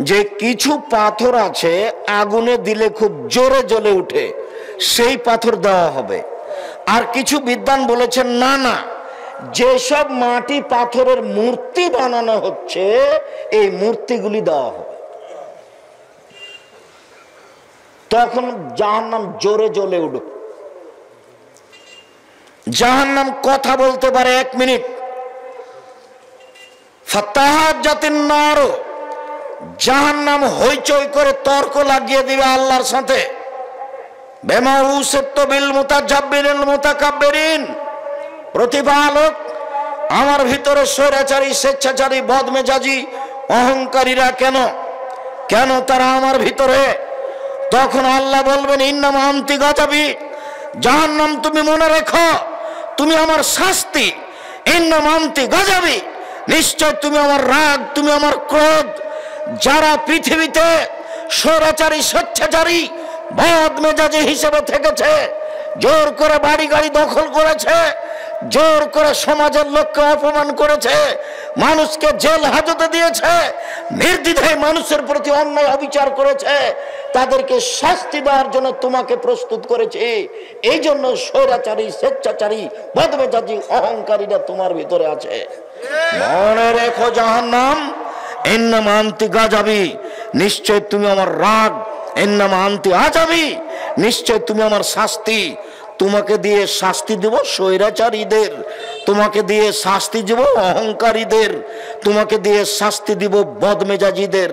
S1: যে কিছু পাথর আছে আগুনে দিলে খুব জোরে জ্বলে উঠে, সেই পাথর দেওয়া হবে। আর কিছু বিদ্বান বলেছেন না না, যেসব মাটি পাথরের মূর্তি বানানো হচ্ছে এই মূর্তিগুলি দেওয়া হবে। তখন জাহান্নাম জোরে জ্বলে উঠবে। জাহান্নাম কথা বলতে পারে 1 মিনিট। ফাতাহাজ্জাতিন নার, জাহান্নাম হইচই করে তর্ক লাগিয়ে দিবে আল্লাহর সাথে। বিমা উসিত বিল মুতাজাব্বিরিল মুতাকাব্বিরিন, প্রতিপালক আমার ভিতরে স্বৈরাচারী, স্বেচ্ছাচারী, বদমেজাজি, অহংকারীরা কেন কেন তারা আমার ভিতরে? তখন আল্লাহ বলবেন ইন্নামা আনতি গাযাবি, জাহান্নাম তুমি মনে রেখো তুমি আমার শাস্তি। ইন্নামা আনতি গাযাবি, নিশ্চয় তুমি আমার রাগ, তুমি আমার ক্রোধ। যারা পৃথিবীতে স্বৈরাচারী, স্বেচ্ছাচারী, বদমেজাজি হিসেবে থেকেছে, জোর করে বাড়ি গাড়ি দখল করেছে, জোর করে সমাজের লোককে অপমান করেছে, মানুষকে জেল হাজতে দিয়েছে, নির্দ্বিধায় মানুষের প্রতি অন্যায় অবিচার করেছে, তাদেরকে শাস্তি দেওয়ার জন্য তোমাকে প্রস্তুত করেছে। এই জন্য স্বৈরাচারী, স্বেচ্ছাচারী, বদমেজাজি, অহংকারীরা তোমার ভিতরে আছে। মনে রেখো জাহান্নাম ইন্নামা আনতি গাযাবি, নিশ্চয় তুমি আমার রাগ। ইন্নামা আনতি আযাবি, নিশ্চয় তুমি আমার শাস্তি। তোমাকে দিয়ে শাস্তি দেব স্বৈরাচারীদের, তোমাকে দিয়ে শাস্তি দেব অহংকারীদের, তোমাকে দিয়ে শাস্তি দিব বদমেজাজিদের।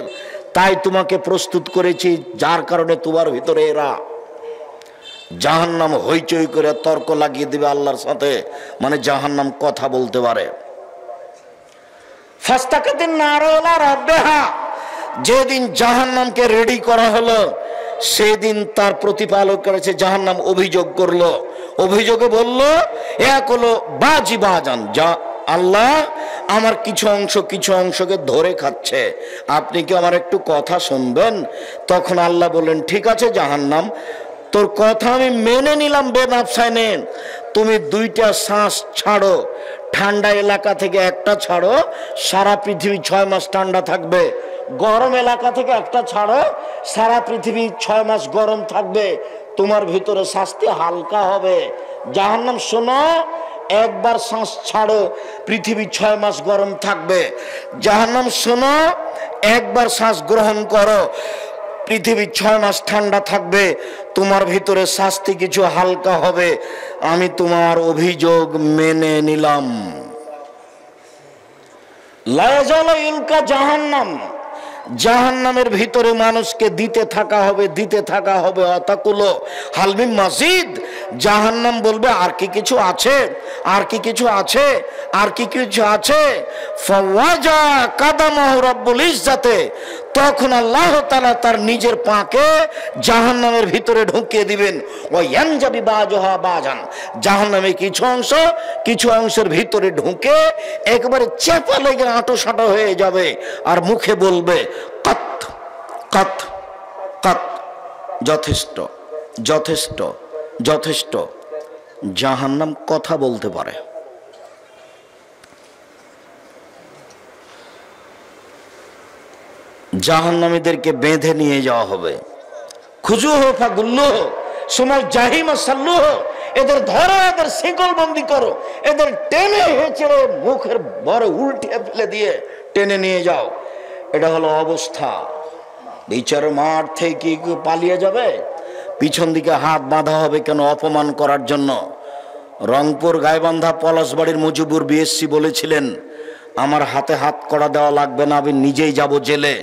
S1: তাই তোমাকে প্রস্তুত করেছি, যার কারণে তোমার ভিতরে এরা। জাহান্নাম হইচই করে তর্ক লাগিয়ে দিবে আল্লাহর সাথে, মানে জাহান্নাম কথা বলতে পারে। ফাস্তাকাতিন নারু ইলা রাব্বিহা, যেদিন জাহান্নামকে রেডি করা হলো সেদিন তার প্রতিপালক করেছে। জাহান্নাম অভিযোগ করলো, অভিযোগে বলল এক হলো বাজি বাজান, যা আল্লাহ আমার কিছু অংশকে ধরে খাচ্ছে, আপনি কি আমার একটু কথা শুনবেন? তখন আল্লাহ বললেন ঠিক আছে জাহান্নাম, তোর কথা আমি মেনে নিলাম বেনাফসায় নেন, তুমি 2টা শ্বাস ছাড়ো, ঠান্ডা এলাকা থেকে একটা ছাড়ো, সারা পৃথিবী 6 মাস ঠান্ডা থাকবে। গরম এলাকা থেকে একটা ছাড়ো, সারা পৃথিবী 6 মাস গরম থাকবে, তোমার ভিতরে শাস্তি হালকা হবে। জাহান্নাম শোনো, একবার শ্বাস ছাড়ো, পৃথিবী 6 মাস গরম থাকবে। জাহান্নাম শোনো, একবার শ্বাস গ্রহণ করো, পৃথিবী 6 মাস ঠান্ডা থাকবে, তোমার ভিতরে শাস্তি কিছু হালকা হবে। আমি তোমার অভিযোগ মেনে নিলাম। লা ইয়াজালু ইলকা জাহান্নাম, জাহান্নামের ভিতরে মানুষকে দিতে থাকা হবে অতাকুলো হালমি মাজিদ। জাহান্নাম বলবে আর কি কিছু আছে, আর কি কিছু আছে, আর কি কিছু আছে। ফাওয়াজা কাদামাহু রাব্বুল ইজ্জাতে, তখন আল্লাহ তাআলা তার নিজের পাকে জাহান্নামের ভিতরে ঢুকিয়ে দিবেন। ওয়া ইয়ানজাবি বাজুহা বাজান, জাহান্নামে কিছু অংশের ভিতরে ঢুকে একবারে চেপা লেগে আঁটো-সাঁটো হয়ে যাবে, আর মুখে বলবে কাত কাত কাত, যথেষ্ট যথেষ্ট যথেষ্ট। জাহান্নাম কথা বলতে পারে। জাহান্নামীদেরকে বেঁধে নিয়ে যাওয়া হবে। খুজুহু ফাগুল্লুহু সুম্মা জাহিমা সাল্লুহু, এদের ধরো, এদের শিকল বন্দি করো, এদের টেনে হেঁচড়ে মুখের ভরে উল্টে ফেলে দিয়ে টেনে নিয়ে যাও। এটা হলো অবস্থা। বিচার মাঠ থেকে কি পালিয়ে যাবে? পিছন দিকে হাত বাঁধা হবে কেন? অপমান করার জন্য। রংপুর গাইবান্ধা পলাশবাড়ির মুজিবুর বিএসসি বলেছিলেন আমার হাতে হাত কড়া দেওয়া লাগবে না, আমি নিজেই যাব জেলে।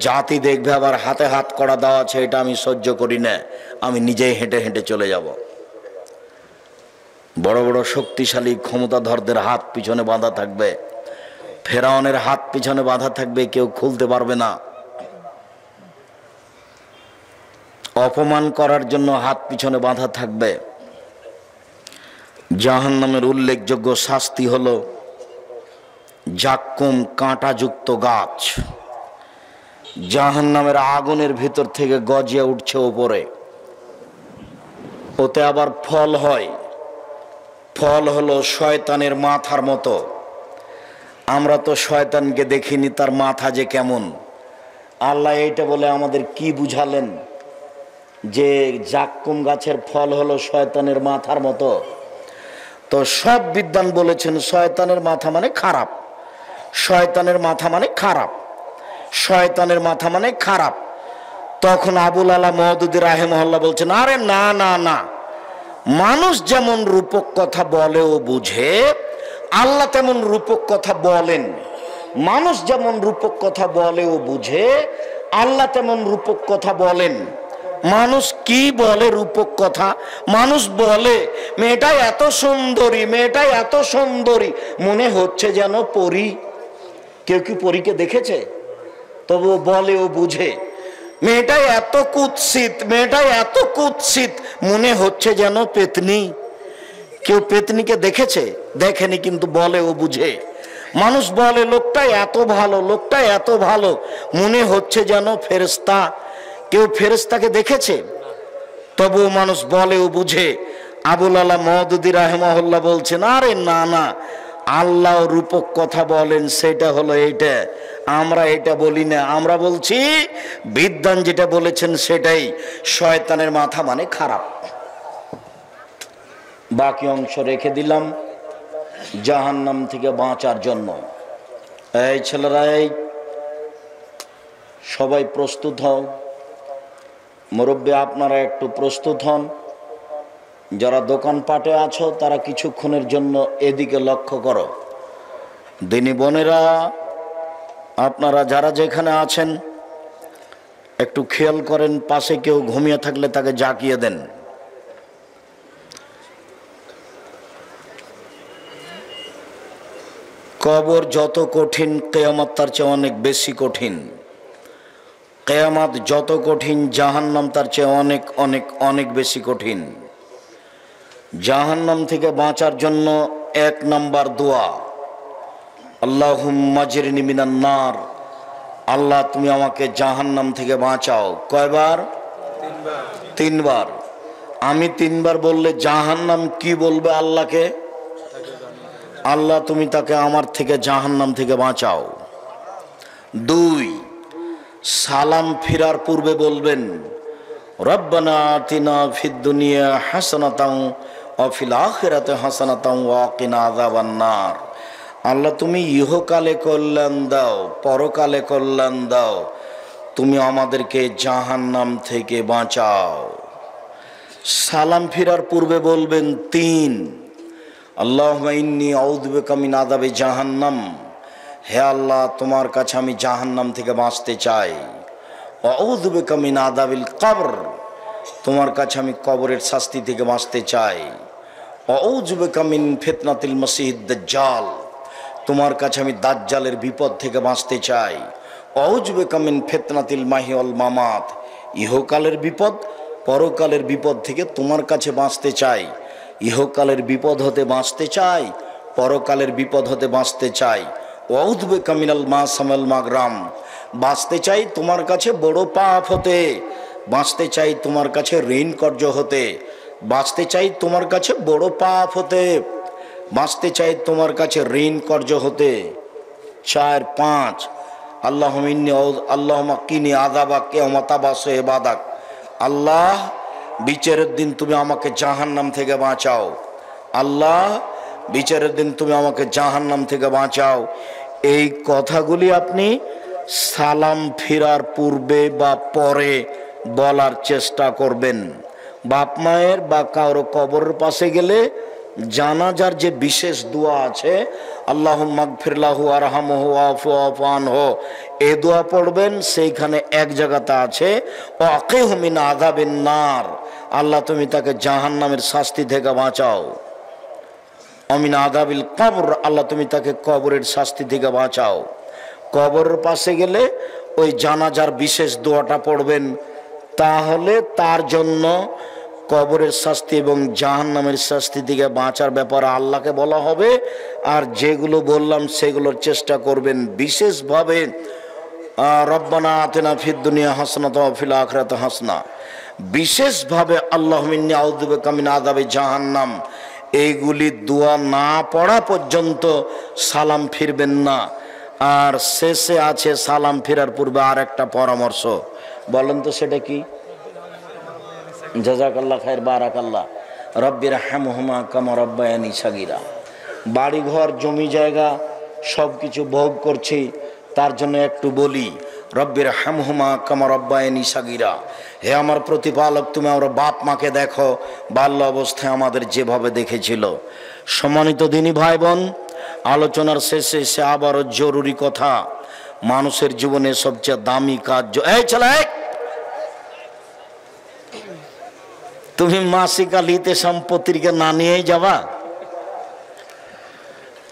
S1: জাতি দেখবে আবার হাতে হাত কড়া দেওয়া আছে, এটা আমি সহ্য করি না, আমি নিজেই হেঁটে হেঁটে চলে যাব। বড় বড় শক্তিশালী ক্ষমতাধরদের হাত পিছনে বাঁধা থাকবে, ফেরাউনের হাত পিছনে বাঁধা থাকবে, কেউ খুলতে পারবে না। অপমান করার জন্য হাত পিছনে বাঁধা থাকবে। জাহান্নামের উল্লেখযোগ্য শাস্তি হলো জাক্কুম, কাঁটাযুক্ত গাছ। জাহান্নামের আগুনের ভিতর থেকে গজিয়ে উঠছে ওপরে, ওতে আবার ফল হয়। ফল হলো শয়তানের মাথার মতো। আমরা তো শয়তানকে দেখিনি, তার মাথা যে কেমন। আল্লাহ এইটা বলে আমাদের কি বুঝালেন যে জাক্কুম গাছের ফল হলো শয়তানের মাথার মতো। তো সব বিদ্বান বলেছেন শয়তানের মাথা মানে খারাপ, শয়তানের মাথা মানে খারাপ, শয়তানের মাথা মানে খারাপ। তখন আবুল আলা মওদুদি রাহিমাহুল্লাহ বলছেন, আরে না না না, মানুষ যেমন রূপক কথা বলে ও বুঝে, আল্লাহ তেমন রূপক কথা বলেন। মানুষ যেমন রূপক কথা বলে ও বুঝে, আল্লাহ তেমন রূপক কথা বলেন। মানুষ কি বলে রূপক কথা? মানুষ বলে মেয়েটা এত সুন্দরী, মেয়েটা এত সুন্দরী, মনে হচ্ছে যেন পরী। কেউ কি পরীকে দেখেছে? তবু বলে ও বুঝে মেয়েটা এত কুৎসিত, মেয়েটা এত কুৎসিত, মনে হচ্ছে যেন পেতনি। কেউ পেতনিকে দেখেছে? দেখেনি, কিন্তু বলে ও বুঝে। মানুষ বলে লোকটা এত ভালো, লোকটা এত ভালো, মনে হচ্ছে যেন ফেরেশতা। কেউ ফেরেশতাকে দেখেছে? তবু মানুষ বলে ও বুঝে। আবুল আলা মওদুদি রাহিমাহুল্লাহ বলছেন, আরে না না, আল্লাহ রূপক কথা বলেন, সেটা হলো এইটা, আমরা এটা বলি না। আমরা বলছি বিদ্বান যেটা বলেছেন সেটাই, শয়তানের মাথা মানে খারাপ। বাকি অংশ রেখে দিলাম জাহান্নাম থেকে বাঁচার জন্য। এই ছেলেরা, এই সবাই প্রস্তুত হও। মুরব্বী আপনারা একটু প্রস্তুত হন। যারা দোকানপাটে আছো তারা কিছুক্ষণের জন্য এদিকে লক্ষ্য করো। দিনী বোনেরা, আপনারা যারা যেখানে আছেন একটু খেয়াল করেন, পাশে কেউ ঘুমিয়ে থাকলে তাকে জাগিয়ে দেন। কবর যত কঠিন, কিয়ামত তার চেয়ে অনেক বেশি কঠিন। কিয়ামত যত কঠিন, জাহান্নাম তার চেয়ে অনেক অনেক অনেক বেশি কঠিন। জাহান্নাম থেকে বাঁচার জন্য 1 নম্বর দোয়া, আল্লাহুম্মা আজরিনি মিনান নার। আল্লাহ তুমি আমাকে জাহান্নাম থেকে বাঁচাও। কয়বার? 3 বার। আমি 3 বার বললে জাহান্নাম কি বলবে আল্লাহকে? আল্লাহ তুমি তাকে আমার থেকে জাহান্নাম থেকে বাঁচাও। 2, সালাম ফিরার পূর্বে বলবেন, রব্বানা আতিনা ফিদ দুনিয়া হাসানাতাও ওয়া ফিল আখিরাতি হাসানাতাও ওয়া কিনা আযাবান নার। আল্লাহ তুমি ইহকালে কল্যাণ দাও, পরকালে কল্যাণ দাও, তুমি আমাদেরকে জাহান্নাম থেকে বাঁচাও। সালাম ফিরার পূর্বে বলবেন 3, আল্লাহুম্মা ইন্নী আউযু বিকা মিন আযাবি জাহান্নাম। হে আল্লাহ, তোমার কাছে আমি জাহান্নাম থেকে বাঁচতে চাই। ওয়া আউযু বিকা মিন আযাবিল কবর। তোমার কাছে আমি কবরের শাস্তি থেকে বাঁচতে চাই। ওয়া আউযু বিকা মিন ফিতনাতিল মাসিহিদ দাজ্জাল। তোমার কাছে আমি দাজ্জালের বিপদ থেকে বাঁচতে চাই। ওয়া আউযু বিকা মিন ফিতনাতিল মাহি ওয়াল মামাত। ইহকালের বিপদ, পরকালের বিপদ থেকে তোমার কাছে বাঁচতে চাই। ইহকালের বিপদ হতে বাঁচতে চাই, পরকালের বিপদ হতে বাঁচতে চাই। ওয়া আউযু বিকা মিনাল মাসামাল মাগরাম। বাঁচতে চাই তোমার কাছে বড় পাপ হতে, বাঁচতে চাই তোমার কাছে ঋণ কর্য হতে, বাঁচতে চাই তোমার কাছে বড় পাপ হতে, বাঁচতে চাই তোমার কাছে ঋণ কর্য হতে। 4, 5, আল্লাহুম্মা কিনি আযাবাক ইয়াওমা তাবাসু ইবাদাক। আল্লাহ, বিচারের দিন তুমি আমাকে জাহান্নাম থেকে বাঁচাও। আল্লাহ, বিচারের দিন তুমি আমাকে জাহান্নাম থেকে বাঁচাও। এই কথাগুলি আপনি সালাম ফিরার পূর্বে বা পরে বলার চেষ্টা করবেন। বাপ মায়ের বা কারো কবরের পাশে গেলে জানাজার যে বিশেষ দোয়া আছে, আল্লাহুম্মা গফির লাহু ওয়ারহামহু ওয়াফু আনহু, এই দোয়া পড়বেন। সেইখানে এক জায়গাতে আছে ওয়াকিহু মিন আযাবিন নার। আল্লাহ তুমি তাকে জাহান্নামের শাস্তি থেকে বাঁচাও। অমিন আযাবিল কবর, আল্লাহ তুমি তাকে কবরের শাস্তি থেকে বাঁচাও। কবরের পাশে গেলে ওই জানাজার বিশেষ দোয়াটা পড়বেন, তাহলে তার জন্য কবরের শাস্তি এবং জাহান্নামের শাস্তি থেকে বাঁচার ব্যাপারে আল্লাহকে বলা হবে। আর যেগুলো বললাম সেগুলোর চেষ্টা করবেন বিশেষভাবে। রব্বানা আতিনা ফিদ দুনিয়া হাসানাতাও ওয়া ফিল আখিরাতি হাসানা, বিশেষভাবে আল্লাহুম্মা ইন্নী আউযু বিকা মিন আযাবি জাহান্নাম, এইগুলি দোয়া না পড়া পর্যন্ত সালাম ফিরবেন না। আর শেষে আছে সালাম ফেরার পূর্বে আর একটা পরামর্শ, বলেন তো সেটা কি? জাযাকাল্লাহ খায়ের, বারাকাল্লাহ। রব্বির হামহুমা কামা রব্বায়ানি সাগীরা। বাড়িঘর জমি জায়গা সব কিছু ভোগ করছি, তার জন্য একটু বলি রব্বির হামহুমা কামা রব্বায়ানি সাগীরা। হে আমার প্রতিপালক, তুমি আমার বাপ মাকে দেখো বাল্য অবস্থায় আমাদের যেভাবে দেখেছিল। সম্মানিত দিনী ভাই বোন, আলোচনার শেষে এসে আবারও জরুরি কথা, মানুষের জীবনে সবচেয়ে দামি কাজ। এই চলে, তুমি মাসিক আলিতে সম্পত্তিকে না নিয়েই যাবা?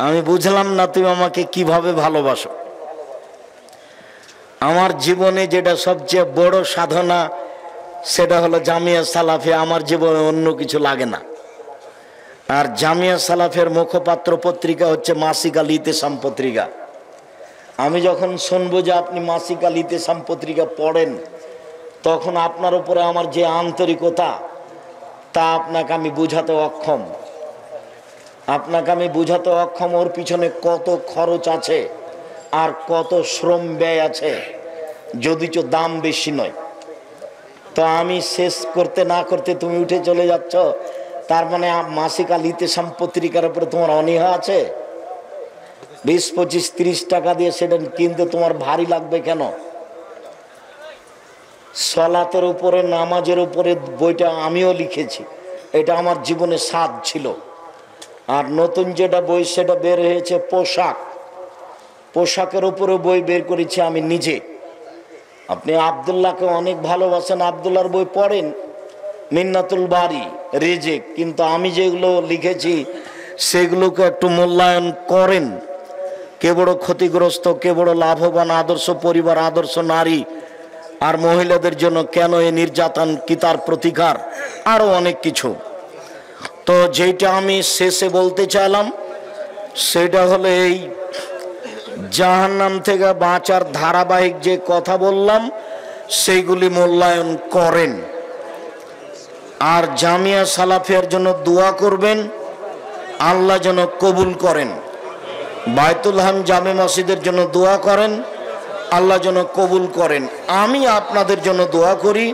S1: আমি বুঝলাম না তুমি আমাকে কিভাবে ভালোবাসো। আমার জীবনে যেটা সবচেয়ে বড় সাধনা সেটা হলো জামিয়া সালাফিয়া। আমার জীবনে অন্য কিছু লাগে না। আর জামিয়া সালাফের মুখপাত্র পত্রিকা হচ্ছে মাসিক আল ইতেসাম পত্রিকা। আমি যখন শুনবো যে আপনি মাসিক আল ইতেসাম পত্রিকা পড়েন, তখন আপনার উপরে আমার যে আন্তরিকতা তা আপনাকে আমি বুঝাতে অক্ষম। ওর পিছনে কত খরচ আছে আর কত শ্রম ব্যয় আছে, যদিচ দাম বেশি নয়। তো আমি শেষ করতে না করতে তুমি উঠে চলে যাচ্ছ, তার মানে মাসিক আল ইতেসাম পত্রিকার উপরে তোমার অনীহা আছে। 20, 25, 30 টাকা দিয়ে সেটা কিনতে তোমার ভারী লাগবে কেন? সলাতের উপরে, নামাজের উপরে বইটা আমিও লিখেছি, এটা আমার জীবনে স্বাদ ছিল। আর নতুন যেটা বই সেটা বের হয়েছে পোশাকের উপরে বই বের করেছি আমি নিজে। আপনি আব্দুল্লাহকে অনেক ভালোবাসেন, আব্দুল্লাহর বই পড়েন, মিন্নাতুল বারি, রেজেক, কিন্তু আমি যেগুলো লিখেছি সেগুলোকে একটু মূল্যায়ন করেন। কে বড় ক্ষতিগ্রস্ত, কে বড় লাভবান, আদর্শ পরিবার, আদর্শ নারী, আর মহিলাদের জন্য কেন এই নির্যাতন, কি তার প্রতিকার, আরো অনেক কিছু। তো যেটা আমি শেষে বলতে চাইলাম সেটা হলো এই জাহান্নাম থেকে বাঁচার ধারাবাহিক যে কথা বললাম সেইগুলি মূল্যায়ন করেন। আর জামিয়া সালাফিয়ার জন্য দোয়া করবেন, আল্লাহ যেন কবুল করেন। বাইতুল হাম জামে মসজিদের জন্য দোয়া করেন, আল্লাহ যেন কবুল করেন। আমি আপনাদের জন্য দোয়া করি।